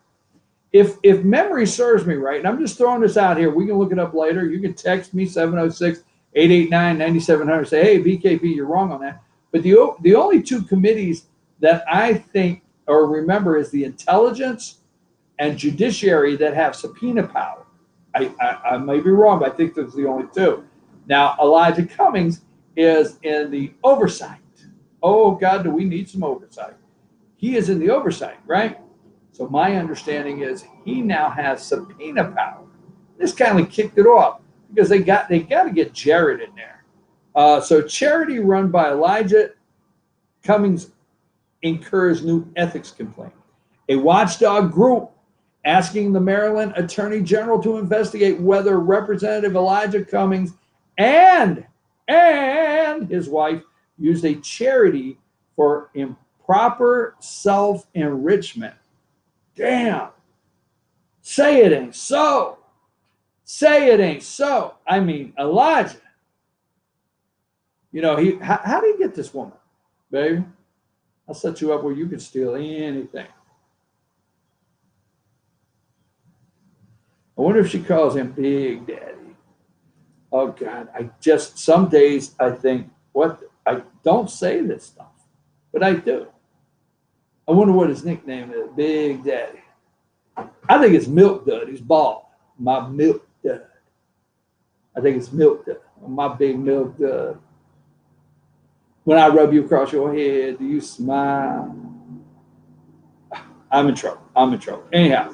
If memory serves me right, and I'm just throwing this out here, we can look it up later. You can text me 706-889-9700. Say, hey, BKP, you're wrong on that. But the only 2 committees that I think or remember is the Intelligence and Judiciary that have subpoena power. I may be wrong, but I think those are the only 2. Now, Elijah Cummings is in the Oversight. Oh, God, do we need some oversight? He is in the Oversight, right? So my understanding is he now has subpoena power. This kind of kicked it off because they got to get Jared in there. So charity run by Elijah Cummings incurs new ethics complaint. A watchdog group asking the Maryland Attorney General to investigate whether Representative Elijah Cummings and and his wife used a charity for improper self-enrichment. Damn. Say it ain't so. Say it ain't so. I mean, Elijah. You know, how did he get this woman? Baby, I'll set you up where you can steal anything. I wonder if she calls him Big Daddy. Oh, God. Some days I think, I don't say this stuff, but I do. I wonder what his nickname is, Big Daddy. I think it's Milk Dud. He's bald. My Milk Dud. I think it's Milk Dud. My big Milk Dud. When I rub you across your head, do you smile? I'm in trouble. Anyhow,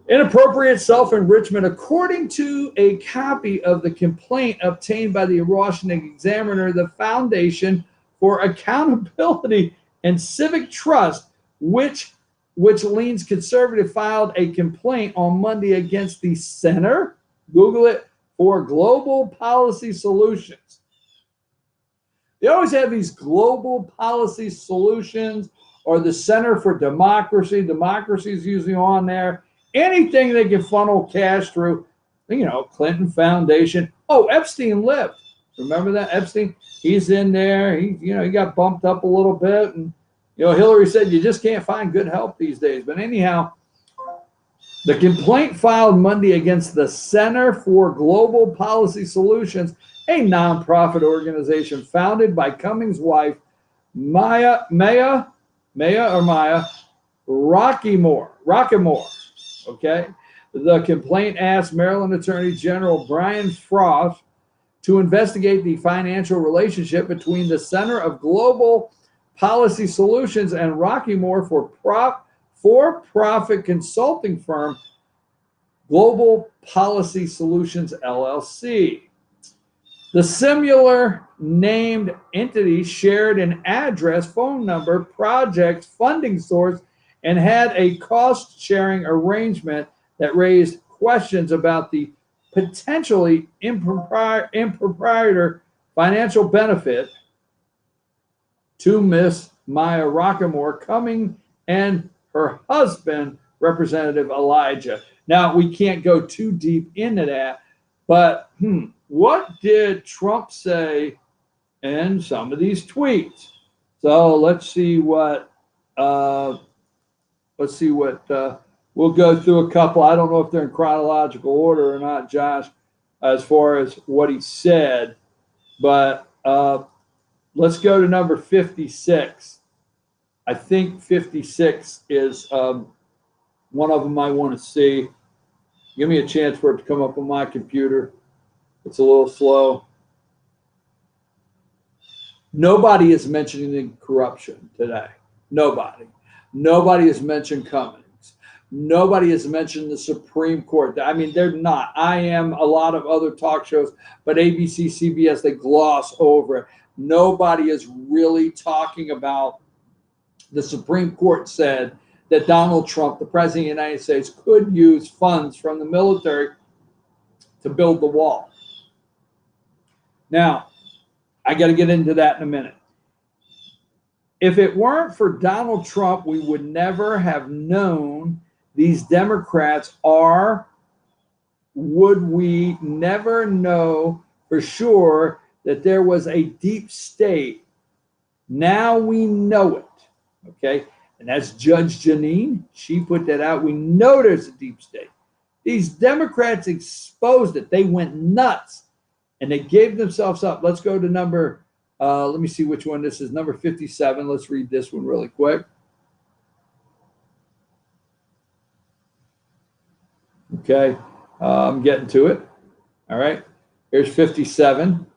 inappropriate self-enrichment. According to a copy of the complaint obtained by the Washington Examiner, the Foundation for Accountability and Civic Trust, which leans conservative, filed a complaint on Monday against the Center, Google it, for Global Policy Solutions. They always have these global policy solutions, or the Center for Democracy. Democracy is usually on there. Anything they can funnel cash through, you know, Clinton Foundation. Oh, Epstein lived. Remember that? Epstein? He's in there. He got bumped up a little bit. And, Hillary said you just can't find good help these days. But anyhow, the complaint filed Monday against the Center for Global Policy Solutions, a nonprofit organization founded by Cummings' wife, Maya Rockemore. Okay. The complaint asked Maryland Attorney General Brian Frost to investigate the financial relationship between the Center of Global Policy Solutions and Rockemore for-profit consulting firm Global Policy Solutions, LLC. The similar named entity shared an address, phone number, project, funding source, and had a cost-sharing arrangement that raised questions about the potentially impropriety financial benefit to Miss Maya Rockemore Cummings and her husband, Representative Elijah. Now, we can't go too deep into that, but what did Trump say in some of these tweets? So let's see what we'll go through a couple. I don't know if they're in chronological order or not, Josh, as far as what he said, but let's go to number 56. I think 56 is one of them I want to see. Give me a chance for it to come up on my computer. It's a little slow. Nobody is mentioning corruption today. Nobody. Nobody has mentioned Cummings. Nobody has mentioned the Supreme Court. I mean, they're not. I am a lot of other talk shows, but ABC, CBS, they gloss over it. Nobody is really talking about the Supreme Court said that Donald Trump, the president of the United States, could use funds from the military to build the wall. Now, I got to get into that in a minute. If it weren't for Donald Trump, we would never have known these Democrats are, would we never know for sure that there was a deep state. Now we know it, okay? And that's Judge Janine. She put that out. We know there's a deep state. These Democrats exposed it. They went nuts, and they gave themselves up. Let's go to number, let me see which one this is, number 57. Let's read this one really quick. Okay, I'm getting to it. All right, here's 57.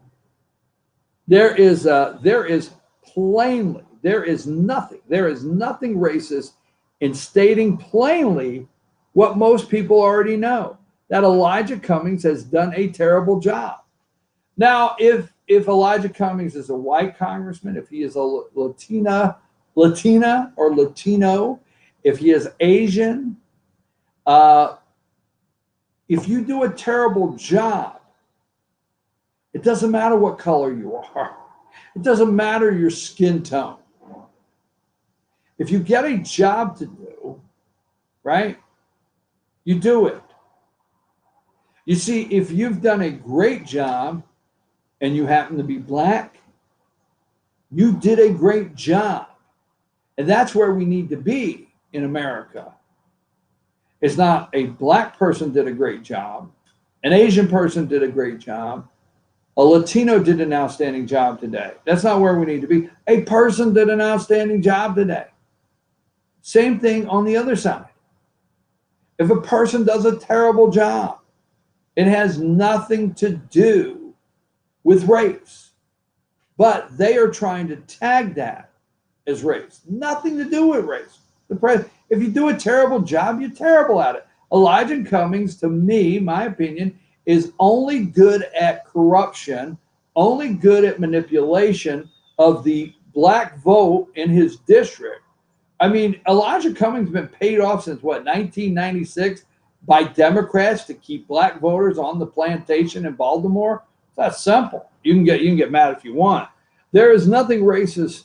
There is nothing racist in stating plainly what most people already know, that Elijah Cummings has done a terrible job. Now, if Elijah Cummings is a white congressman, if he is a Latina or Latino, if he is Asian, if you do a terrible job, It doesn't matter what color you are. It doesn't matter your skin tone. If you get a job to do, right, you do it. You see, if you've done a great job and you happen to be black, you did a great job. And that's where we need to be in America. It's not a black person did a great job, an Asian person did a great job, a Latino did an outstanding job today. That's not where we need to be. A person did an outstanding job today. Same thing on the other side. If a person does a terrible job, it has nothing to do with race, but they are trying to tag that as race. Nothing to do with race. If you do a terrible job, you're terrible at it. Elijah Cummings, to me, my opinion, is only good at corruption, only good at manipulation of the black vote in his district. I mean, Elijah Cummings has been paid off since, 1996 by Democrats to keep black voters on the plantation in Baltimore? It's that simple. You can get mad if you want. There is nothing racist,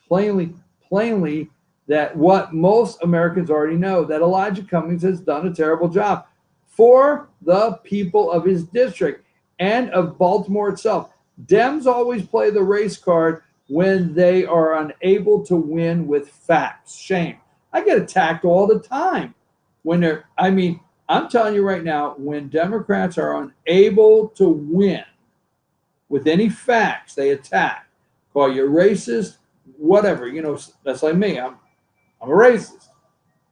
plainly, that what most Americans already know, that Elijah Cummings has done a terrible job for the people of his district and of Baltimore itself. Dems always play the race card when they are unable to win with facts. Shame. I get attacked all the time when I'm telling you right now, when Democrats are unable to win with any facts, they attack. Call you racist, whatever. That's like me. I'm a racist.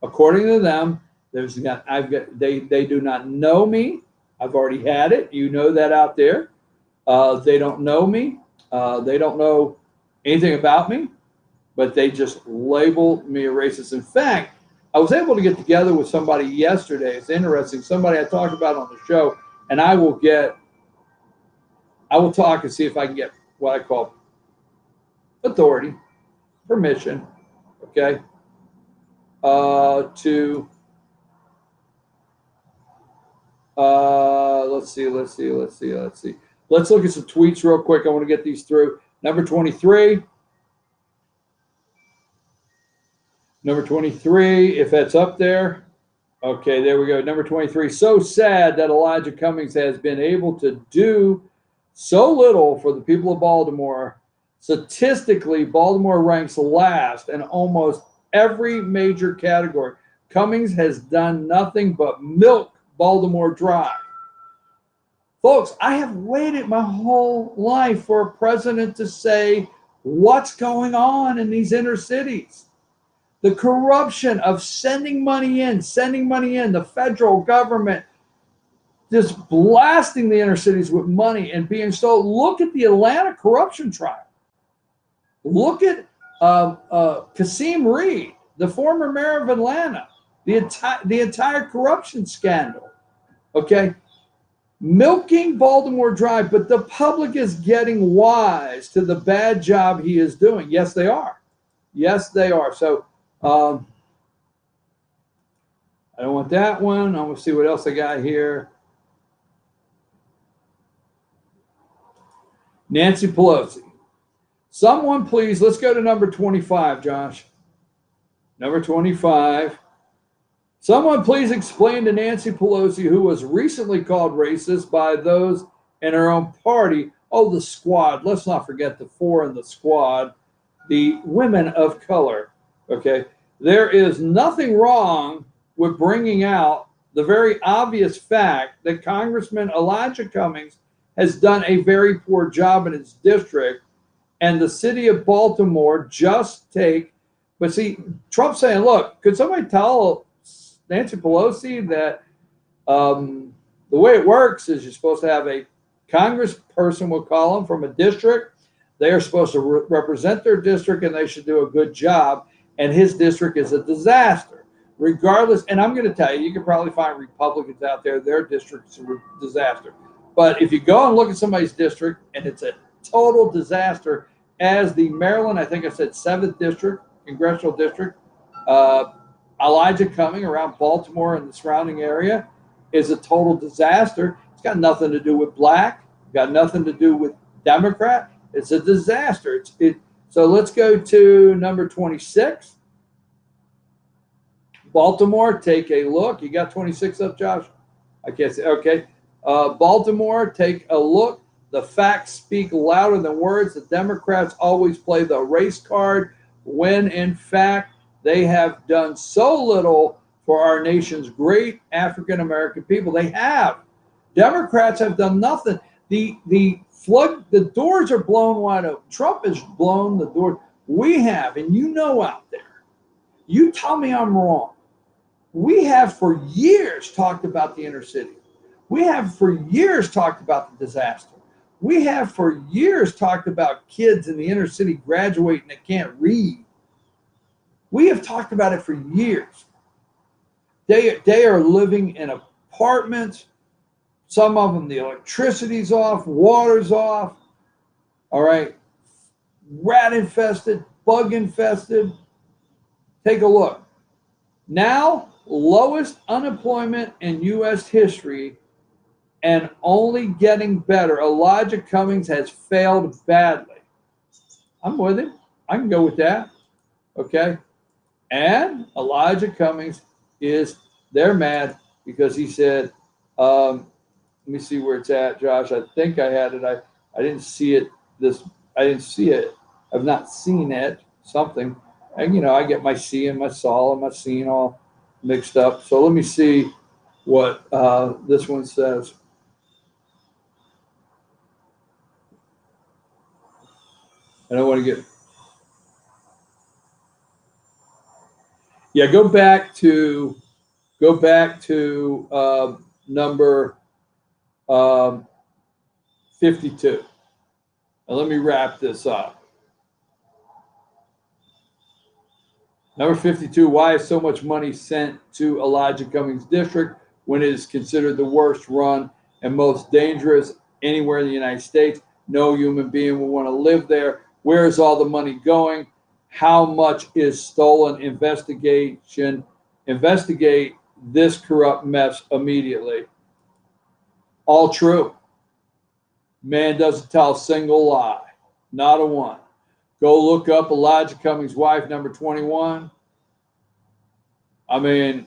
According to them, they do not know me. I've already had it. You know that out there. They don't know me. They don't know anything about me, but they just label me a racist. In fact, I was able to get together with somebody yesterday. It's interesting. Somebody I talked about on the show, and I will talk and see if I can get what I call authority, permission, okay, let's see. Let's look at some tweets real quick. I want to get these through. Number 23, if that's up there. Okay, there we go. Number 23. So sad that Elijah Cummings has been able to do so little for the people of Baltimore. Statistically, Baltimore ranks last in almost every major category. Cummings has done nothing but milk Baltimore dry. Folks, I have waited my whole life for a president to say what's going on in these inner cities. The corruption of sending money in, the federal government just blasting the inner cities with money and being so. Look at the Atlanta corruption trial. Look at Kasim Reed, the former mayor of Atlanta, the entire corruption scandal. Okay? Milking Baltimore dry, but the public is getting wise to the bad job he is doing. Yes, they are. Yes, they are. So I don't want that one. I'm going to see what else I got here. Nancy Pelosi. Someone please, let's go to number 25, Josh. Number 25. Someone please explain to Nancy Pelosi, who was recently called racist by those in her own party. Oh, the squad. Let's not forget the four in the squad, the women of color. Okay. There is nothing wrong with bringing out the very obvious fact that Congressman Elijah Cummings has done a very poor job in his district, and the city of Baltimore but see, Trump's saying, look, could somebody tell Nancy Pelosi that the way it works is you're supposed to have a congressperson, we'll call them, from a district. They are supposed to represent their district, and they should do a good job. And his district is a disaster, regardless. And I'm going to tell you, you can probably find Republicans out there, their district's a disaster. But if you go and look at somebody's district and it's a total disaster, as the Maryland, I think I said 7th district, congressional district, Elijah Cummings around Baltimore and the surrounding area is a total disaster. It's got nothing to do with black, Got nothing to do with Democrat. It's a disaster. So let's go to number 26. Baltimore, take a look. You got 26 up, Josh? I can't say. Okay. Baltimore, take a look. The facts speak louder than words. The Democrats always play the race card when, in fact, they have done so little for our nation's great African-American people. They have. Democrats have done nothing. The doors are blown wide open. Trump has blown the door. We have, and you know out there, you tell me I'm wrong. We have for years talked about the inner city. We have for years talked about the disaster. We have for years talked about kids in the inner city graduating that can't read. We have talked about it for years. They are living in apartments. Some of them, the electricity's off, water's off. All right. Rat infested, bug infested. Take a look. Now, lowest unemployment in U.S. history and only getting better. Elijah Cummings has failed badly. I'm with him. I can go with that. Okay. And Elijah Cummings they're mad because he said, let me see where it's at, Josh. I think I had it. I didn't see it. I didn't see it. I've not seen it. Something. And, I get my C and my Saul and my scene all mixed up. So let me see what this one says. I don't want to get. Yeah, go back to number 52. Now let me wrap this up. Number 52, why is so much money sent to Elijah Cummings District when it is considered the worst run and most dangerous anywhere in the United States? No human being will want to live there. Where is all the money going? How much is stolen? Investigate this corrupt mess immediately. All true. Man doesn't tell a single lie. Not a one. Go look up Elijah Cummings' wife, number 21. I mean,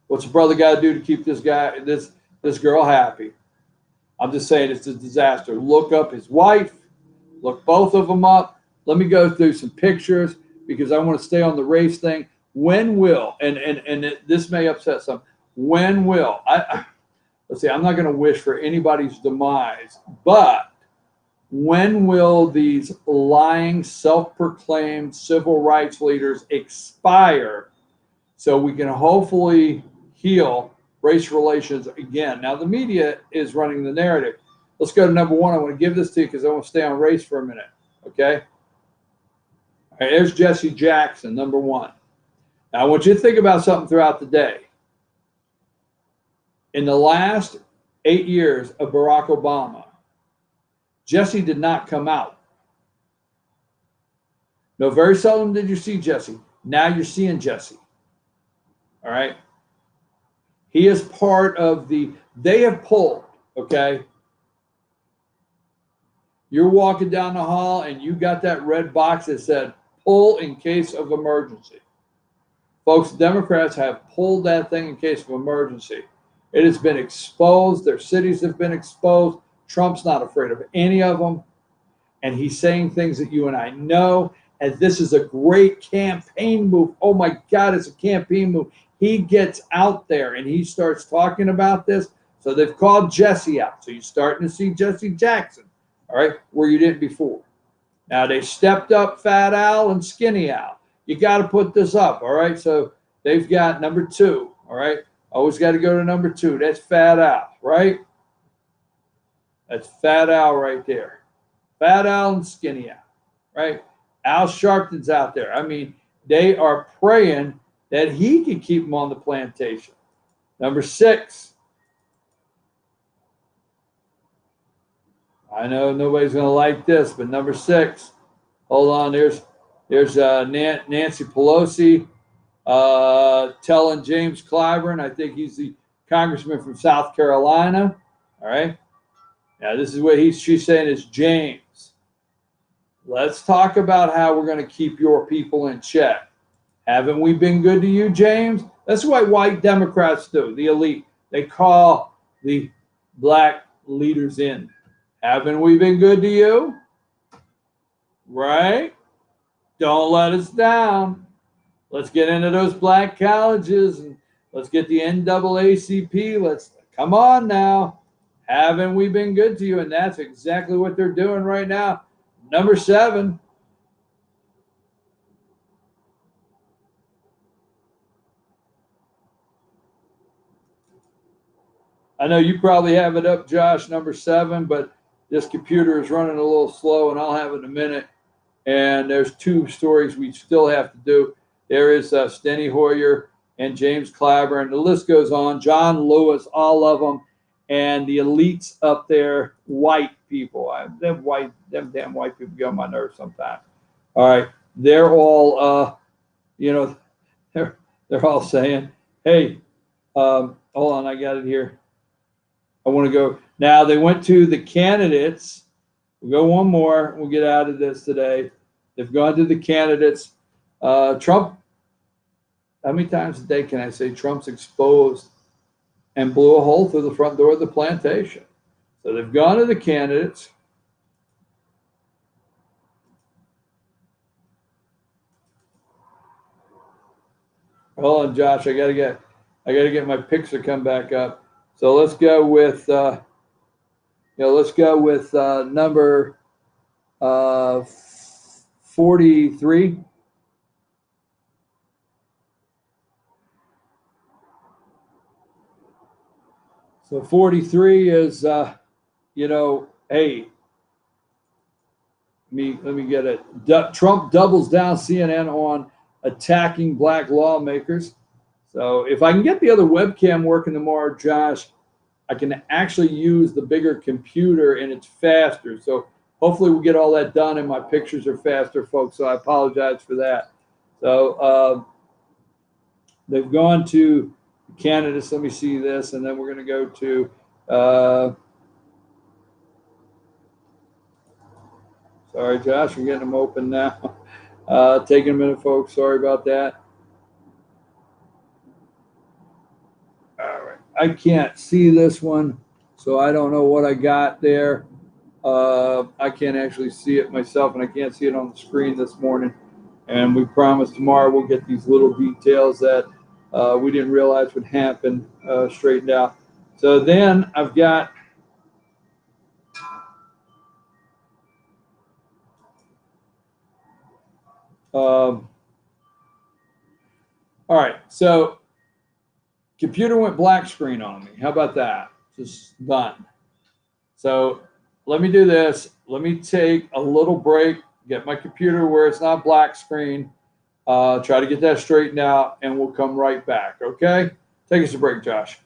what's a brother got to do to keep this girl happy? I'm just saying it's a disaster. Look up his wife. Look both of them up. Let me go through some pictures because I want to stay on the race thing. When will, and this may upset some, when will, let's see, I'm not going to wish for anybody's demise, but when will these lying, self-proclaimed civil rights leaders expire so we can hopefully heal race relations again? Now, the media is running the narrative. Let's go to number one. I want to give this to you because I want to stay on race for a minute, okay? All right, there's Jesse Jackson, number one. Now, I want you to think about something throughout the day. In the last 8 years of Barack Obama, Jesse did not come out. No, very seldom did you see Jesse. Now you're seeing Jesse. All right? He is part of they have pulled, okay? You're walking down the hall and you got that red box that said, pull in case of emergency. Folks, Democrats have pulled that thing in case of emergency. It has been exposed. Their cities have been exposed. Trump's not afraid of any of them. And he's saying things that you and I know. And this is a great campaign move. Oh, my God, it's a campaign move. He gets out there and he starts talking about this. So they've called Jesse out. So you're starting to see Jesse Jackson, all right, where you didn't before. Now, they stepped up Fat Al and Skinny Al. You got to put this up, all right? So they've got number 2, all right? Always got to go to number 2. That's Fat Al, right? That's Fat Al right there. Fat Al and Skinny Al, right? Al Sharpton's out there. I mean, they are praying that he can keep them on the plantation. Number 6. I know nobody's going to like this, but number 6. Hold on, there's Nancy Pelosi telling James Clyburn, I think he's the congressman from South Carolina, all right? Now, this is what she's saying is, James, let's talk about how we're going to keep your people in check. Haven't we been good to you, James? That's what white Democrats do, the elite. They call the black leaders in. Haven't we been good to you? Right? Don't let us down. Let's get into those black colleges and let's get the NAACP. Let's come on now. Haven't we been good to you? And that's exactly what they're doing right now. Number 7. I know you probably have it up, Josh, number 7, but this computer is running a little slow, and I'll have it in a minute. And there's 2 stories we still have to do. There is Steny Hoyer and James Clyburn. The list goes on. John Lewis, all of them. And the elites up there, white people. Them damn white people get on my nerves sometimes. All right, they're all, they're all saying, "Hey, hold on, I got it here. I want to go." Now they went to the candidates. We'll go one more. We'll get out of this today. They've gone to the candidates. Trump. How many times a day can I say Trump's exposed and blew a hole through the front door of the plantation? So they've gone to the candidates. Hold on, Josh. I gotta get my picks to come back up. So let's go with number 43. So 43 is, hey, let me get it. Trump doubles down CNN on attacking black lawmakers. So if I can get the other webcam working tomorrow, Josh, I can actually use the bigger computer and it's faster. So hopefully we'll get all that done and my pictures are faster, folks. So I apologize for that. So they've gone to candidates. Let me see this, and then we're going to go to sorry, Josh, we're getting them open now. Taking a minute, folks. Sorry about that. All right, I can't see this one, so I don't know what I got there. I can't actually see it myself, and I can't see it on the screen this morning. And we promise tomorrow we'll get these little details that we didn't realize would happen straightened out. So then I've got all right, so computer went black screen on me. How about that? Just done. So let me do this. Let me take a little break, get my computer where it's not black screen. Try to get that straightened out, and we'll come right back, okay? Take us a break, Josh.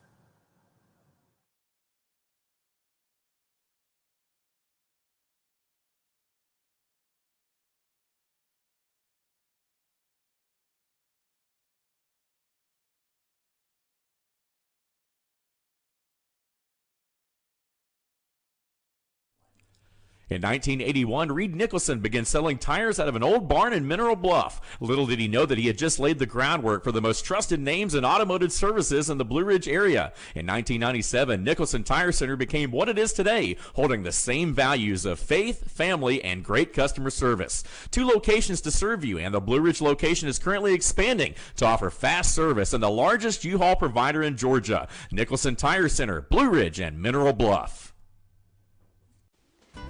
In 1981, Reed Nicholson began selling tires out of an old barn in Mineral Bluff. Little did he know that he had just laid the groundwork for the most trusted names in automotive services in the Blue Ridge area. In 1997, Nicholson Tire Center became what it is today, holding the same values of faith, family, and great customer service. 2 locations to serve you, and the Blue Ridge location is currently expanding to offer fast service and the largest U-Haul provider in Georgia. Nicholson Tire Center, Blue Ridge, and Mineral Bluff.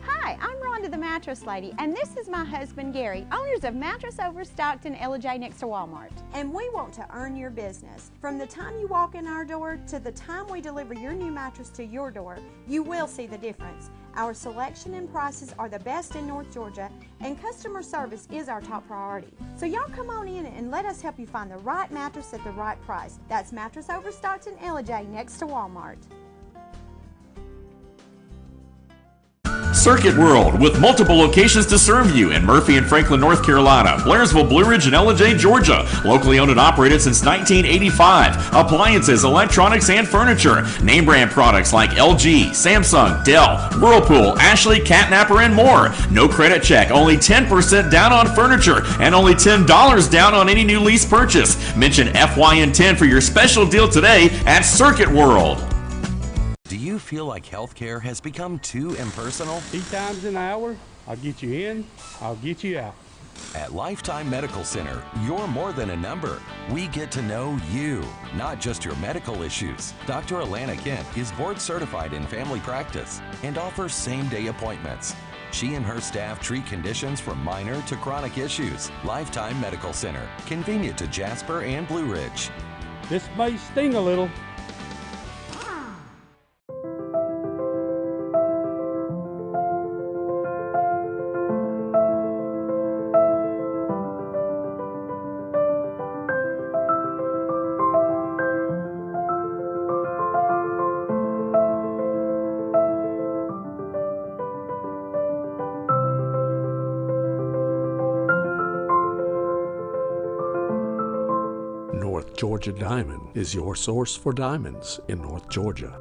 Hi, I'm Rhonda the Mattress Lady, and this is my husband Gary, owners of Mattress Overstocked in Ella next to Walmart. And we want to earn your business. From the time you walk in our door to the time we deliver your new mattress to your door, you will see the difference. Our selection and prices are the best in North Georgia, and customer service is our top priority. So y'all come on in and let us help you find the right mattress at the right price. That's Mattress Overstocked in Ella next to Walmart. Circuit World, with multiple locations to serve you in Murphy and Franklin, North Carolina, Blairsville, Blue Ridge, and Ellijay, Georgia. Locally owned and operated since 1985. Appliances, electronics, and furniture. Name brand products like LG, Samsung, Dell, Whirlpool, Ashley, Catnapper, and more. No credit check, only 10% down on furniture, and only $10 down on any new lease purchase. Mention FYN10 for your special deal today at Circuit World. Do you feel like healthcare has become too impersonal? 3 times an hour, I'll get you in, I'll get you out. At Lifetime Medical Center, you're more than a number. We get to know you, not just your medical issues. Dr. Alana Kent is board certified in family practice and offers same-day appointments. She and her staff treat conditions from minor to chronic issues. Lifetime Medical Center, convenient to Jasper and Blue Ridge. This may sting a little. North Georgia Diamond is your source for diamonds in North Georgia.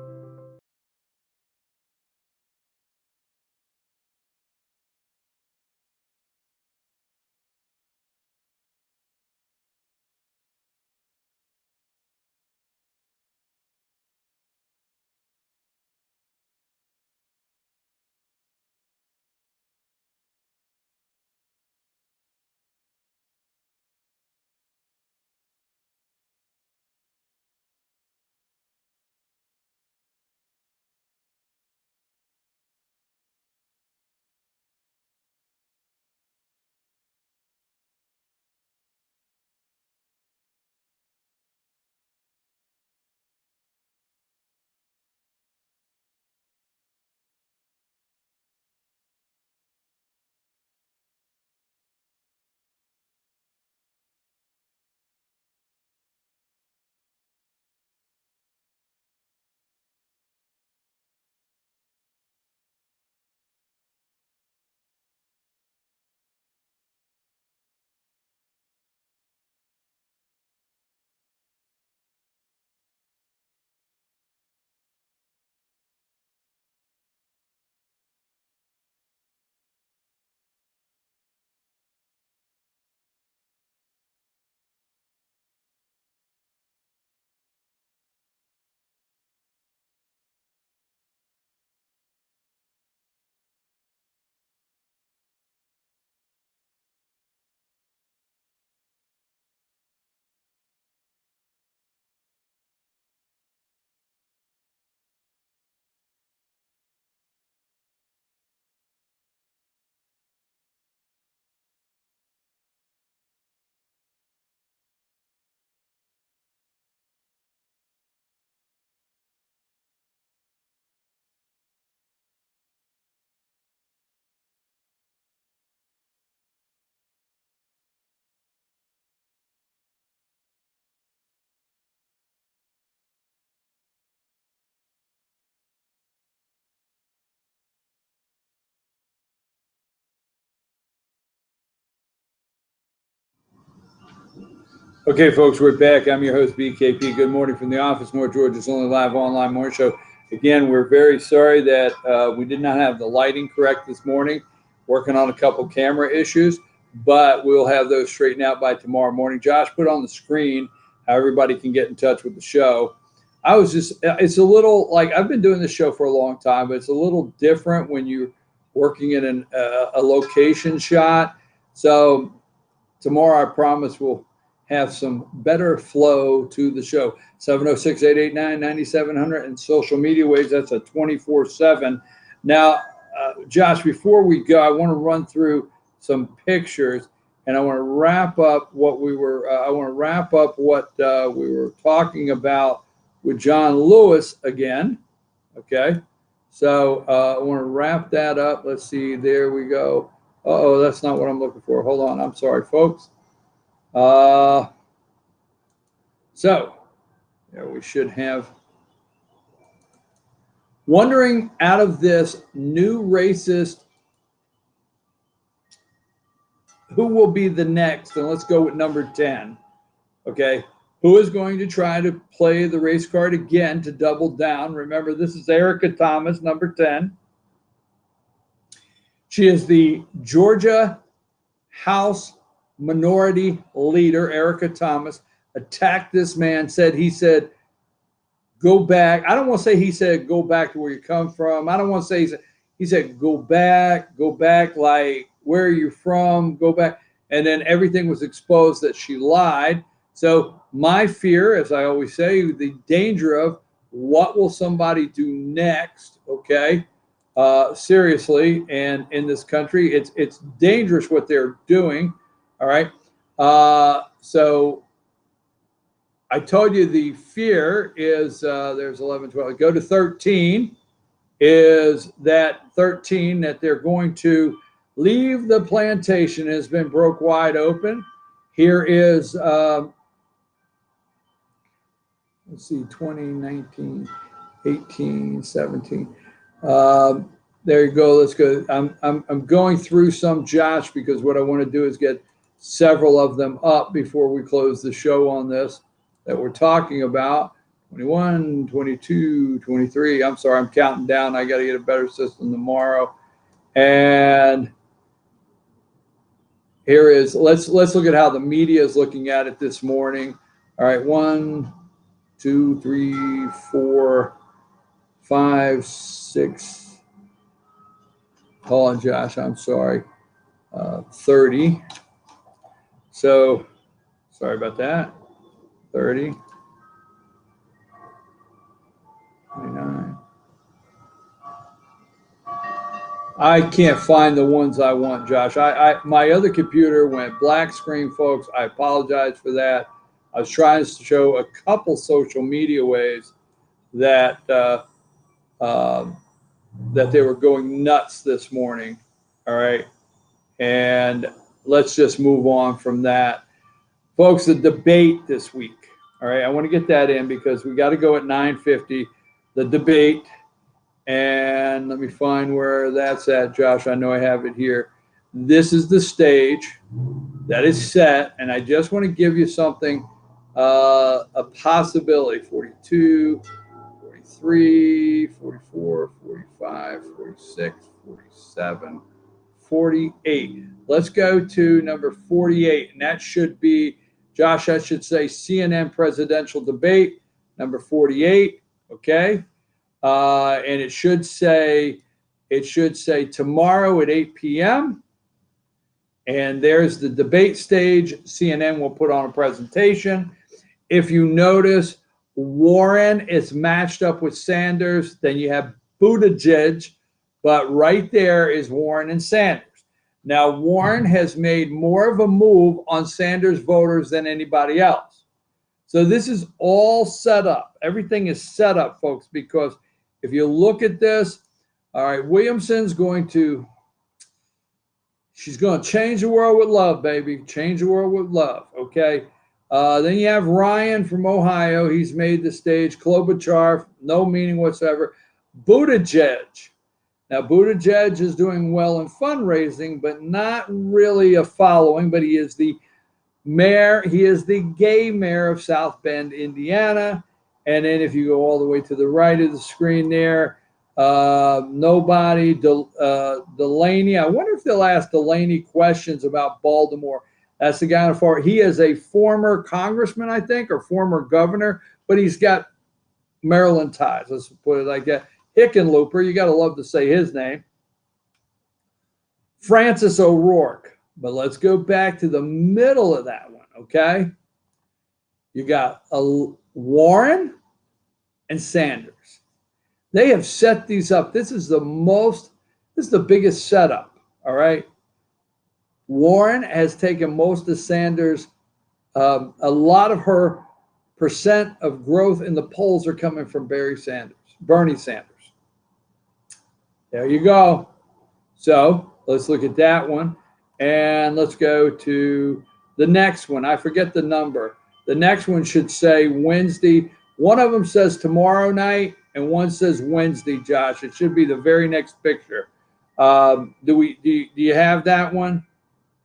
Okay, folks, we're back. I'm your host, BKP. Good morning from the office, North Georgia's only live online morning show. Again, we're very sorry that we did not have the lighting correct this morning. Working on a couple camera issues, but we'll have those straightened out by tomorrow morning. Josh put on the screen how everybody can get in touch with the show. It's a little like, I've been doing this show for a long time, but it's a little different when you're working in a location shot. So tomorrow, I promise we'll have some better flow to the show. 706-889-9700 and social media waves. That's a 24/7. Now, Josh, before we go, I want to run through some pictures, and I want to wrap up what we were. We were talking about with John Lewis again. Okay, so I want to wrap that up. Let's see. There we go. Uh-oh, that's not what I'm looking for. Hold on. I'm sorry, folks. So yeah, we should have Wondering out of this new racist, who will be the next? And let's go with number 10. Okay. Who is going to try to play the race card again to double down? Remember, this is Erica Thomas, number 10. She is the Georgia House Minority Leader. Erica Thomas attacked this man, he said, go back. I don't want to say he said, go back to where you come from. I don't want to say he said, go back, like, where are you from? Go back. And then everything was exposed that she lied. So my fear, as I always say, the danger of what will somebody do next, okay? Seriously, and in this country, it's dangerous what they're doing, all right? So I told you the fear is, there's 11, 12, go to 13, is that 13 that they're going to leave the plantation has been broke wide open. Here is, let's see, 2019, 18, 17. There you go. Let's go. I'm going through some, Josh, because what I want to do is get several of them up before we close the show on this that we're talking about. 21, 22, 23. I'm sorry, I'm counting down. I got to get a better system tomorrow. And here is, let's look at how the media is looking at it this morning. All right, 1, 2, 3, 4, 5, 6. Hold on, Josh, I'm sorry. 30. So, sorry about that. 30. 29. I can't find the ones I want, Josh. My other computer went black screen, folks. I apologize for that. I was trying to show a couple social media ways that that they were going nuts this morning. All right. And let's just move on from that. Folks, the debate this week. All right. I want to get that in because we got to go at 9:50. The debate. And let me find where that's at, Josh. I know I have it here. This is the stage that is set. And I just want to give you something, a possibility. 42, 43, 44, 45, 46, 47, 48. Let's go to number 48. And that should be, Josh, I should say CNN presidential debate, number 48. Okay. And it should say tomorrow at 8 p.m. And there's the debate stage. CNN will put on a presentation. If you notice, Warren is matched up with Sanders. Then you have Buttigieg, but right there is Warren and Sanders. Now, Warren has made more of a move on Sanders voters than anybody else. So this is all set up. Everything is set up, folks, because if you look at this, all right, Williamson's she's going to change the world with love, baby. Change the world with love, okay? Then you have Ryan from Ohio. He's made the stage. Klobuchar, no meaning whatsoever. Buttigieg. Now, Buttigieg is doing well in fundraising, but not really a following, but he is the mayor. He is the gay mayor of South Bend, Indiana. And then if you go all the way to the right of the screen there, nobody, Delaney. I wonder if they'll ask Delaney questions about Baltimore. That's the guy on the far. He is a former congressman, I think, or former governor, but he's got Maryland ties. Let's put it like that. Hickenlooper, you got to love to say his name. Francis O'Rourke. But let's go back to the middle of that one, okay? You got Warren and Sanders. They have set these up. This is the biggest setup, all right? Warren has taken most of Sanders. A lot of her percent of growth in the polls are coming from Bernie Sanders. There you go. So let's look at that one. And let's go to the next one. I forget the number. The next one should say Wednesday. One of them says tomorrow night. and one says Wednesday, Josh. It should be the very next picture. Do you have that one?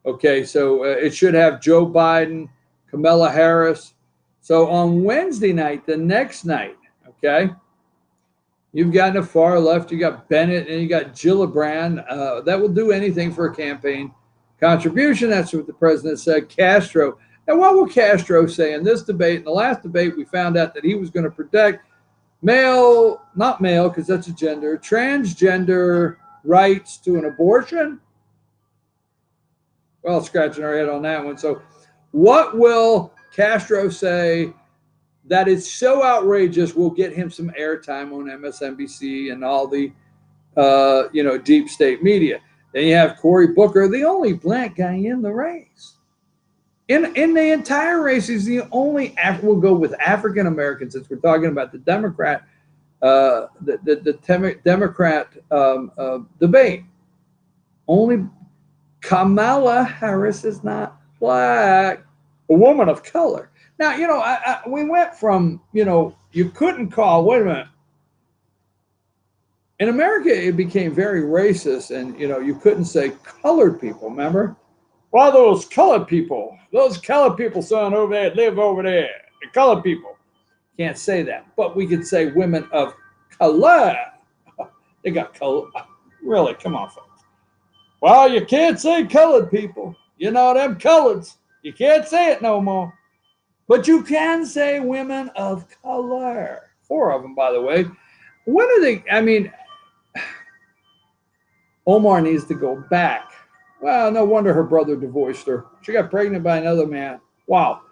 Okay, so it should have Joe Biden, Kamala Harris. So on Wednesday night, the next night, okay, you've got in the far left, you got Bennett and you got Gillibrand. That will do anything for a campaign contribution. That's what the president said. Castro. And what will Castro say in this debate? In the last debate, we found out that he was going to protect not male, because that's a gender, transgender rights to an abortion. Well, scratching our head on that one. So what will Castro say that is so outrageous will get him some airtime on MSNBC and all the, deep state media? Then you have Cory Booker, the only black guy in the race. In the entire race, he's the only, we'll go with African Americans, since we're talking about the Democrat, Democrat debate. Only Kamala Harris is not black, a woman of color. Now, we went from, you couldn't call, wait a minute. In America, it became very racist, and, you couldn't say colored people, remember? Well, those colored people, son, over there, live over there. The colored people. Can't say that. But we could say women of color. They got color. Really, come on, folks. Well, you can't say colored people. Them coloreds. You can't say it no more. But you can say women of color. 4 of them, by the way. When are they, Omar needs to go back. Well, no wonder her brother divorced her. She got pregnant by another man. Wow.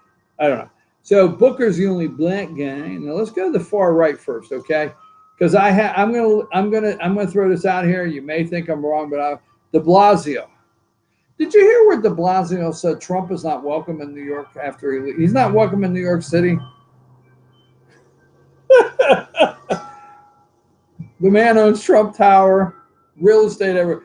I don't know. So Booker's the only black guy. Now let's go to the far right first, okay? Because I'm gonna throw this out here. You may think I'm wrong, but De Blasio. Did you hear what De Blasio said? Trump is not welcome in New York after he's not welcome in New York City. The man owns Trump Tower, real estate everywhere.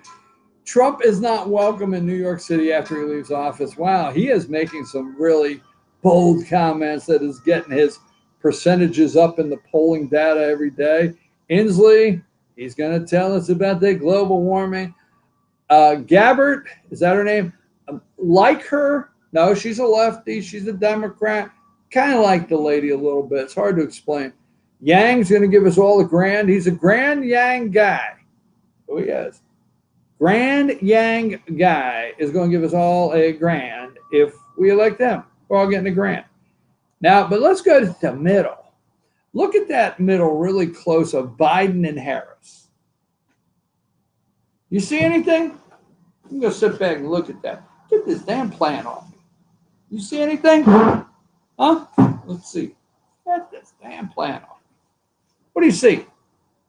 Trump is not welcome in New York City after he leaves office. Wow, he is making some really bold comments that is getting his percentages up in the polling data every day. Inslee, he's going to tell us about the global warming. Gabbard, is that her name? Like her? No, she's a lefty. She's a Democrat. Kind of like the lady a little bit. It's hard to explain. Yang's going to give us all the grand. He's a grand Yang guy. Oh, he is. Grand Yang guy is going to give us all a grand if we elect them. We're all getting a grand. Now, but let's go to the middle. Look at that middle really close of Biden and Harris. You see anything? You can go sit back and look at that. Get this damn plan off me. You see anything? Huh? Let's see. Get this damn plan off me. What do you see?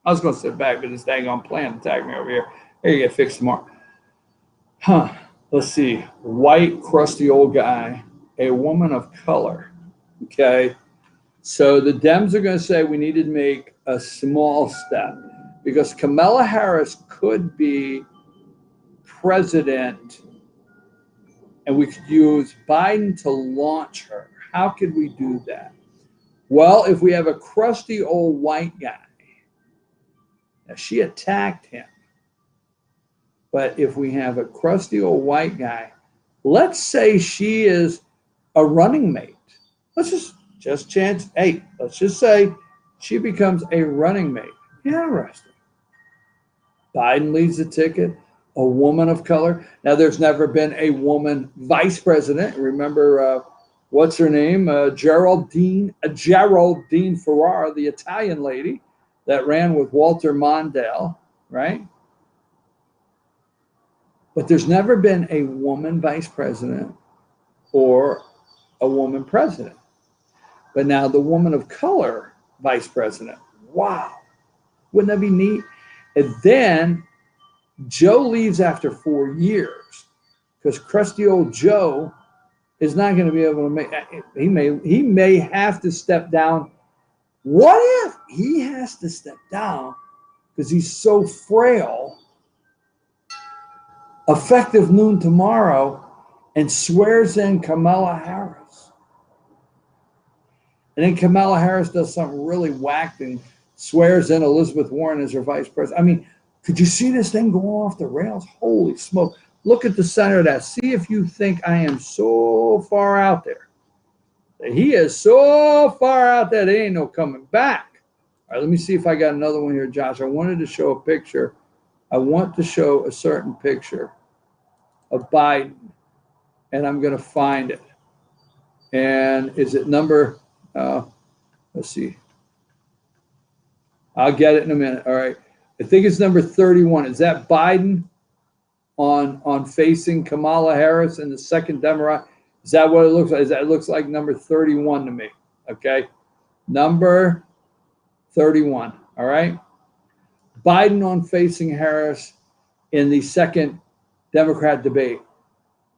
I was going to sit back, but this dang on plan attacked me over here. Here, you get fixed tomorrow. Huh. Let's see. White, crusty old guy, a woman of color. Okay. So the Dems are going to say we need to make a small step because Kamala Harris could be president and we could use Biden to launch her. How could we do that? Well, if we have a crusty old white guy, now she attacked him. But if we have a crusty old white guy, let's say she is a running mate. Let's just chance. Hey, let's just say she becomes a running mate. Interesting. Biden leads the ticket, a woman of color. Now, there's never been a woman vice president. Remember, what's her name? Geraldine Ferrara, the Italian lady that ran with Walter Mondale, right? But there's never been a woman vice president or a woman president. But now the woman of color vice president. Wow. Wouldn't that be neat? And then Joe leaves after 4 years because crusty old Joe is not going to be able to make, he may have to step down. What if he has to step down because he's so frail, effective noon tomorrow, and swears in Kamala Harris? And then Kamala Harris does something really whacked and swears in Elizabeth Warren as her vice president. I mean, could you see this thing going off the rails? Holy smoke. Look at the center of that. See if you think I am so far out there. He is so far out there, there ain't no coming back. All right, let me see if I got another one here, Josh. I wanted to show a picture. I want to show a certain picture of Biden, and I'm going to find it. And is it number, let's see. I'll get it in a minute. All right. I think it's number 31. Is that Biden on facing Kamala Harris in the second Democrat? Is that what it looks like? It looks like number 31 to me. Okay. Number 31. All right. Biden on facing Harris in the second Democrat debate.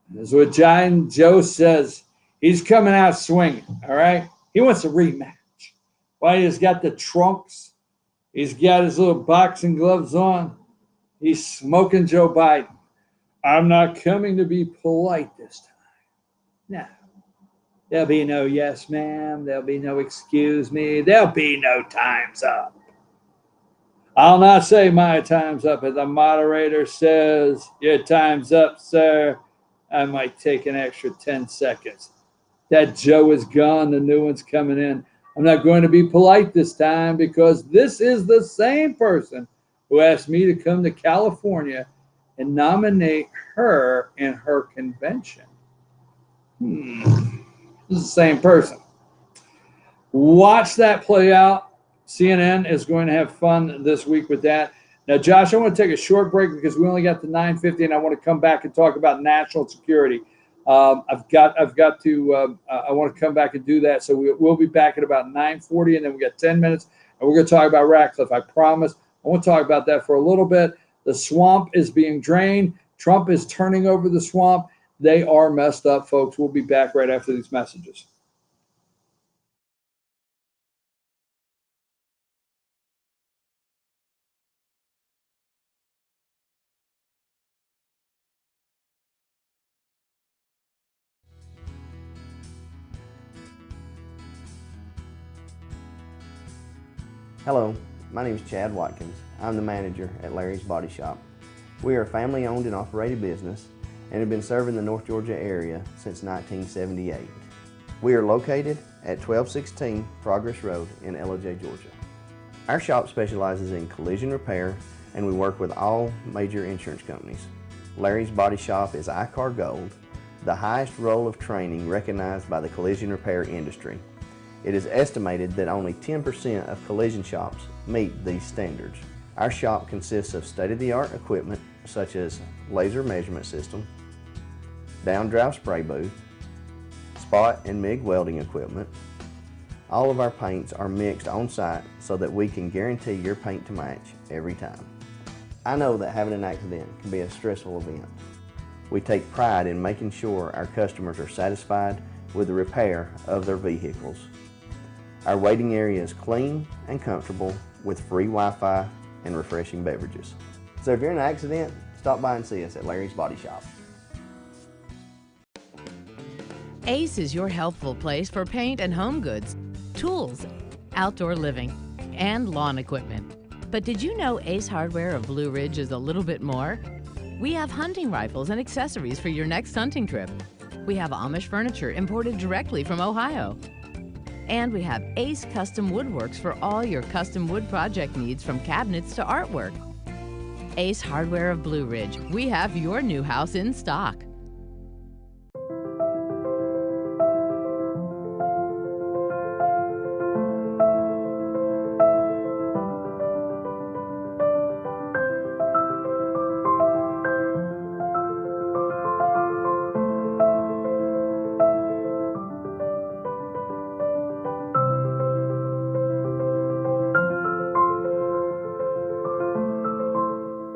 This is what John Joe says. He's coming out swinging. All right. He wants a rematch. Why? He's got the trunks. He's got his little boxing gloves on. He's smoking Joe Biden. I'm not coming to be polite this time. No. There'll be no yes, ma'am. There'll be no excuse me. There'll be no time's up. I'll not say my time's up. If the moderator says your time's up, sir, I might take an extra 10 seconds. That Joe is gone. The new one's coming in. I'm not going to be polite this time because this is the same person who asked me to come to California and nominate her in her convention. This is the same person. Watch that play out. CNN is going to have fun this week with that. Now, Josh, I want to take a short break because we only got to 9:50, and I want to come back and talk about national security. I want to come back and do that. So we'll be back at about 9:40, and then we got 10 minutes, and we're going to talk about Ratcliffe. I promise. I want to talk about that for a little bit. The swamp is being drained. Trump is turning over the swamp. They are messed up, folks. We'll be back right after these messages. Hello, my name is Chad Watkins. I'm the manager at Larry's Body Shop. We are a family-owned and operated business and have been serving the North Georgia area since 1978. We are located at 1216 Progress Road in Ellijay, Georgia. Our shop specializes in collision repair and we work with all major insurance companies. Larry's Body Shop is ICAR Gold, the highest role of training recognized by the collision repair industry. It is estimated that only 10% of collision shops meet these standards. Our shop consists of state-of-the-art equipment such as laser measurement system, down-drive spray booth, spot and MIG welding equipment. All of our paints are mixed on-site so that we can guarantee your paint to match every time. I know that having an accident can be a stressful event. We take pride in making sure our customers are satisfied with the repair of their vehicles. Our waiting area is clean and comfortable with free Wi-Fi and refreshing beverages. So if you're in an accident, stop by and see us at Larry's Body Shop. Ace is your healthful place for paint and home goods, tools, outdoor living, and lawn equipment. But did you know Ace Hardware of Blue Ridge is a little bit more? We have hunting rifles and accessories for your next hunting trip. We have Amish furniture imported directly from Ohio. And we have Ace Custom Woodworks for all your custom wood project needs from cabinets to artwork. Ace Hardware of Blue Ridge, we have your new house in stock.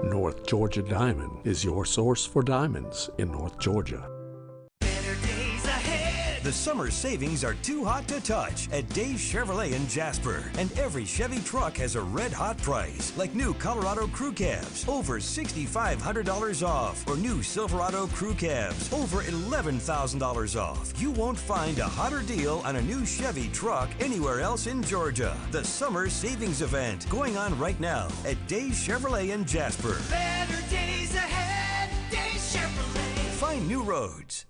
North Georgia Diamond is your source for diamonds in North Georgia. The The summer savings are too hot to touch at Dave's Chevrolet in Jasper. And every Chevy truck has a red hot price, like new Colorado Crew Cabs, over $6,500 off, or new Silverado Crew Cabs, over $11,000 off. You won't find a hotter deal on a new Chevy truck anywhere else in Georgia. The summer savings event going on right now at Dave's Chevrolet in Jasper. Better days ahead, Dave's Chevrolet. Find new roads.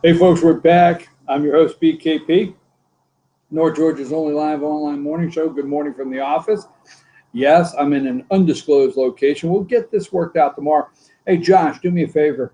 Hey folks, we're back. I'm your host, BKP, North Georgia's only live online morning show. Good morning from the office. Yes, I'm in an undisclosed location. We'll get this worked out tomorrow. Hey Josh, do me a favor.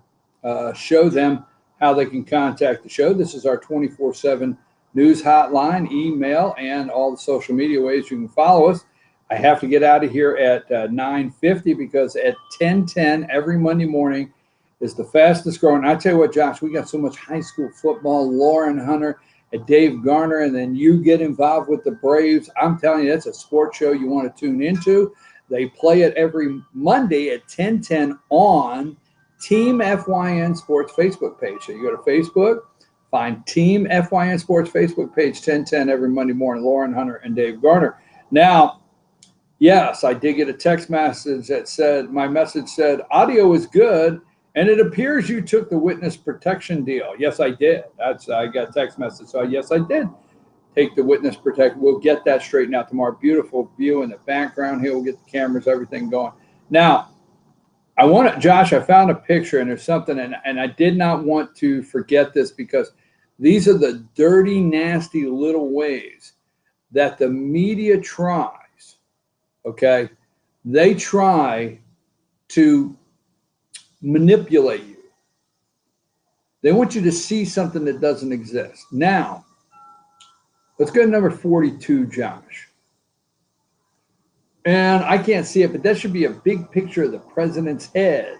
Show them how they can contact the show. This is our 24/7 news hotline, email, and all the social media ways you can follow us. I have to get out of here at 9:50 because at 10:10 every Monday morning is the fastest growing. I tell you what, Josh, we got so much high school football, Lauren Hunter and Dave Garner, and then you get involved with the Braves. I'm telling you, that's a sports show you want to tune into. They play it every Monday at 10:10 on Team FYN Sports Facebook page. So you go to Facebook, find Team FYN Sports Facebook page, 10:10 every Monday morning, Lauren Hunter and Dave Garner. Now, yes, I did get a text message that said, my message said, audio is good, and it appears you took the witness protection deal. Yes, I did. I got a text message. So yes, I did take the witness protection. We'll get that straightened out tomorrow. Beautiful view in the background here. We'll get the cameras, everything going. Now, Josh, I found a picture, and there's something, and I did not want to forget this because these are the dirty, nasty little ways that the media tries, okay? They try to manipulate you. They want you to see something that doesn't exist. Now, let's go to number 42, Josh. And I can't see it, but that should be a big picture of the president's head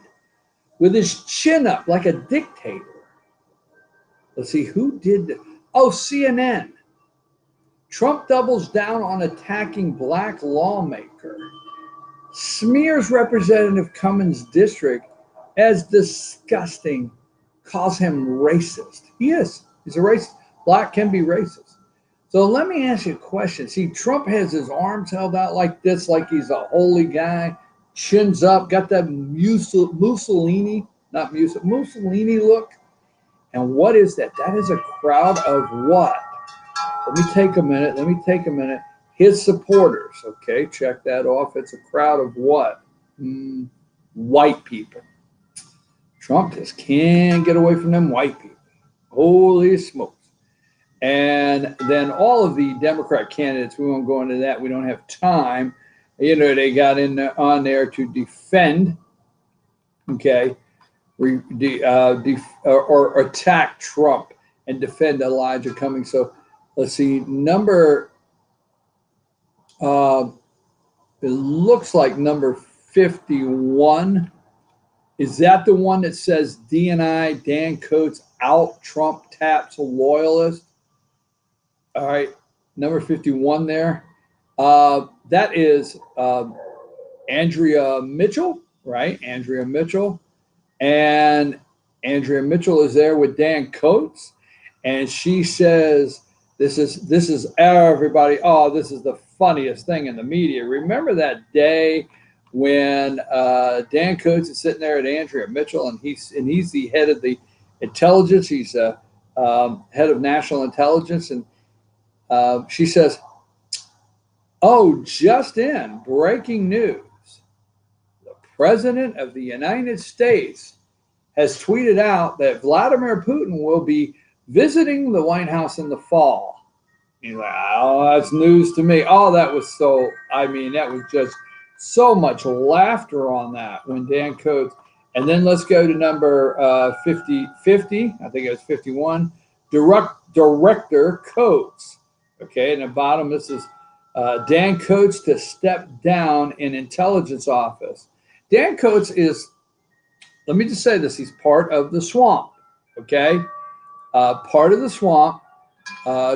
with his chin up like a dictator. Let's see, who did that? Oh, CNN. Trump doubles down on attacking black lawmaker. Smears Representative Cummins' district as disgusting, calls him racist. He is. He's a racist. Black can be racist. So let me ask you a question. See, Trump has his arms held out like this, like he's a holy guy, chins up, got that Mussolini look. And what is that? That is a crowd of what? Let me take a minute. His supporters, okay, check that off. It's a crowd of what? White people. Trump just can't get away from them white people. Holy smokes. And then all of the Democrat candidates, we won't go into that. We don't have time. You know, they got on there to defend, okay, or attack Trump and defend Elijah Cummings. So let's see, it looks like number 51 Is that the one that says DNI, Dan Coats out, Trump taps loyalist? All right, number 51 there. That is Andrea Mitchell, right? Andrea Mitchell. And Andrea Mitchell is there with Dan Coats. And she says, this is everybody. Oh, this is the funniest thing in the media. Remember that day when Dan Coats is sitting there at Andrea Mitchell, and he's the head of the intelligence. He's head of national intelligence, and she says, "Oh, just in, breaking news: the President of the United States has tweeted out that Vladimir Putin will be visiting the White House in the fall." He's like, "Oh, that's news to me." Oh, that was so. I mean, that was just so much laughter on that when Dan Coats. And then let's go to number 50. I think it was 51. Director Coats. Okay, and the bottom, this is Dan Coats to step down in intelligence office. Dan Coats is, let me just say this, he's part of the swamp, okay? Part of the swamp.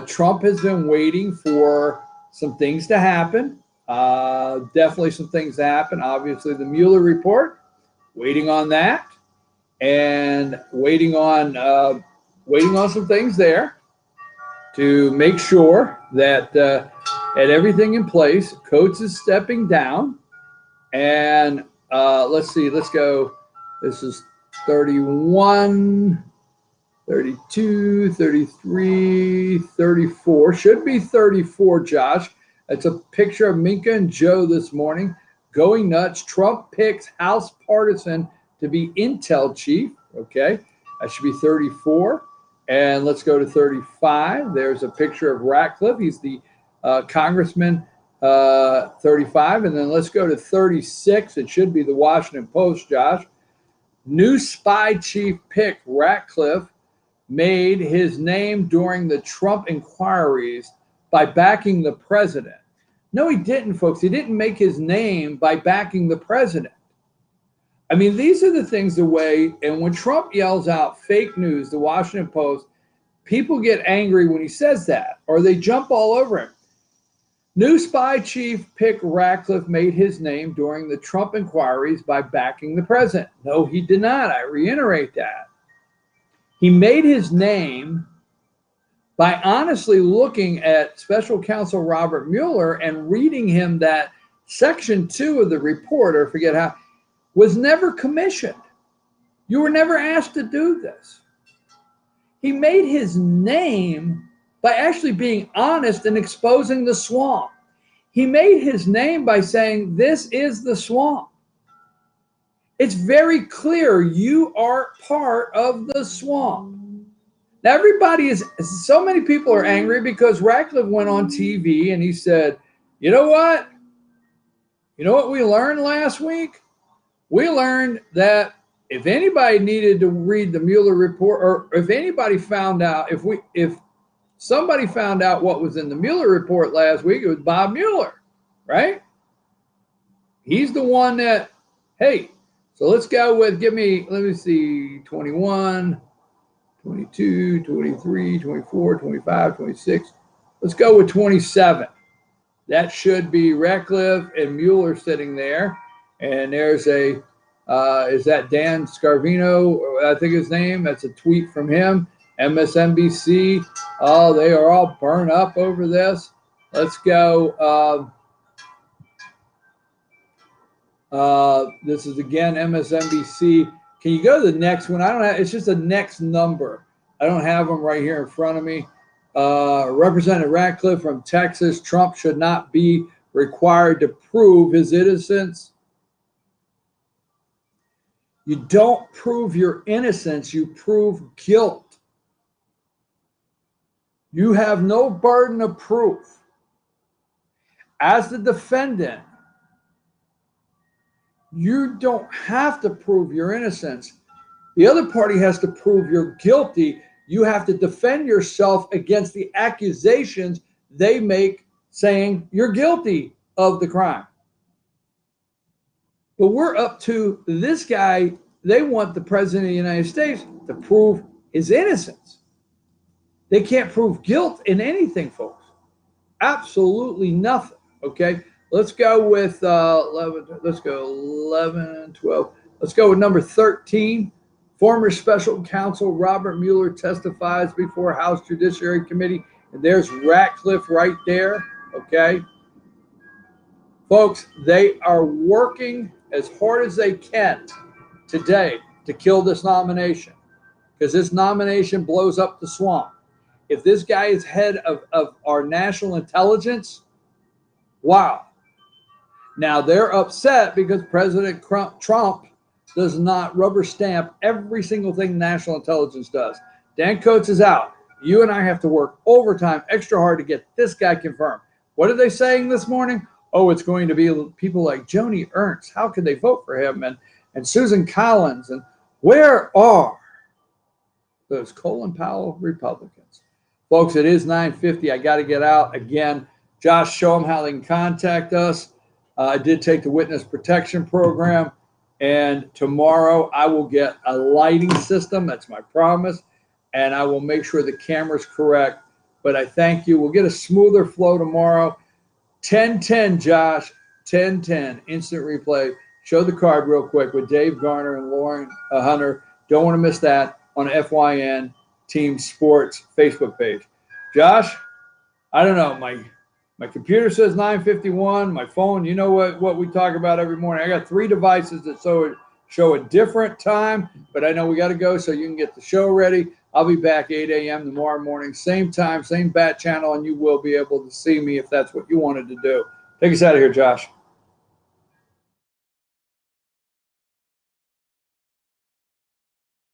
Trump has been waiting for some things to happen. Definitely some things to happen. Obviously, the Mueller report, waiting on that, and waiting on some things there to make sure that at everything in place. Coats is stepping down, and let's see. Let's go. This is 31, 32, 33, 34. Should be 34, Josh. It's a picture of Minka and Joe this morning. Going nuts. Trump picks House partisan to be intel chief. Okay, that should be 34. And let's go to 35. There's a picture of Ratcliffe. He's the congressman, 35. And then let's go to 36. It should be the Washington Post, Josh. New spy chief pick Ratcliffe made his name during the Trump inquiries by backing the president. No, he didn't, folks. He didn't make his name by backing the president. I mean, these are the things the way, and when Trump yells out fake news, the Washington Post, people get angry when he says that, or they jump all over him. New spy chief pick Ratcliffe made his name during the Trump inquiries by backing the president. No, he did not. I reiterate that. He made his name by honestly looking at special counsel Robert Mueller and reading him that section 2 of the report, or forget how, was never commissioned. You were never asked to do this. He made his name by actually being honest and exposing the swamp. He made his name by saying, this is the swamp. It's very clear you are part of the swamp. Now, everybody is, so many people are angry because Ratcliffe went on TV and he said, you know what? You know what we learned last week? We learned that if anybody needed to read the Mueller report, or if anybody found out, if somebody found out what was in the Mueller report last week, it was Bob Mueller, right? He's the one that, hey, so let's go with, let me see, 21, 22, 23, 24, 25, 26. Let's go with 27. That should be Ratcliffe and Mueller sitting there. And there's is that Dan Scarvino, I think his name? That's a tweet from him. MSNBC. Oh, they are all burned up over this. Let's go. This is again MSNBC. Can you go to the next one? I don't have, it's just a next number. I don't have them right here in front of me. Representative Ratcliffe from Texas. Trump should not be required to prove his innocence. You don't prove your innocence, you prove guilt. You have no burden of proof. As the defendant, you don't have to prove your innocence. The other party has to prove you're guilty. You have to defend yourself against the accusations they make saying you're guilty of the crime. But we're up to this guy they want the president of the United States to prove his innocence. They can't prove guilt in anything, folks. Absolutely nothing. Okay, let's go with 11. Let's go 11, 12. Let's go with number 13. Former Special Counsel Robert Mueller testifies before House Judiciary Committee. And there's Ratcliffe right there. Okay, folks, they are working as hard as they can today to kill this nomination, because this nomination blows up the swamp. If this guy is head of our national intelligence, wow. Now they're upset because President Trump does not rubber stamp every single thing national intelligence does. Dan Coates is out. You and I have to work overtime, extra hard to get this guy confirmed. What are they saying this morning? Oh, it's going to be people like Joni Ernst. How could they vote for him? And Susan Collins. And where are those Colin Powell Republicans? Folks, it is 9:50. I got to get out. Again, Josh, show them how they can contact us. I did take the witness protection program. And tomorrow I will get a lighting system. That's my promise. And I will make sure the camera's correct. But I thank you. We'll get a smoother flow tomorrow. 10-10, Josh. 10-10. Instant replay. Show the card real quick with Dave Garner and Lauren Hunter. Don't want to miss that on FYN Team Sports Facebook page. Josh, I don't know. My computer says 9:51. My phone, you know what we talk about every morning. I got 3 devices that show a different time, but I know we got to go so you can get the show ready. I'll be back 8 a.m. tomorrow morning, same time, same bat channel, and you will be able to see me if that's what you wanted to do. Take us out of here, Josh.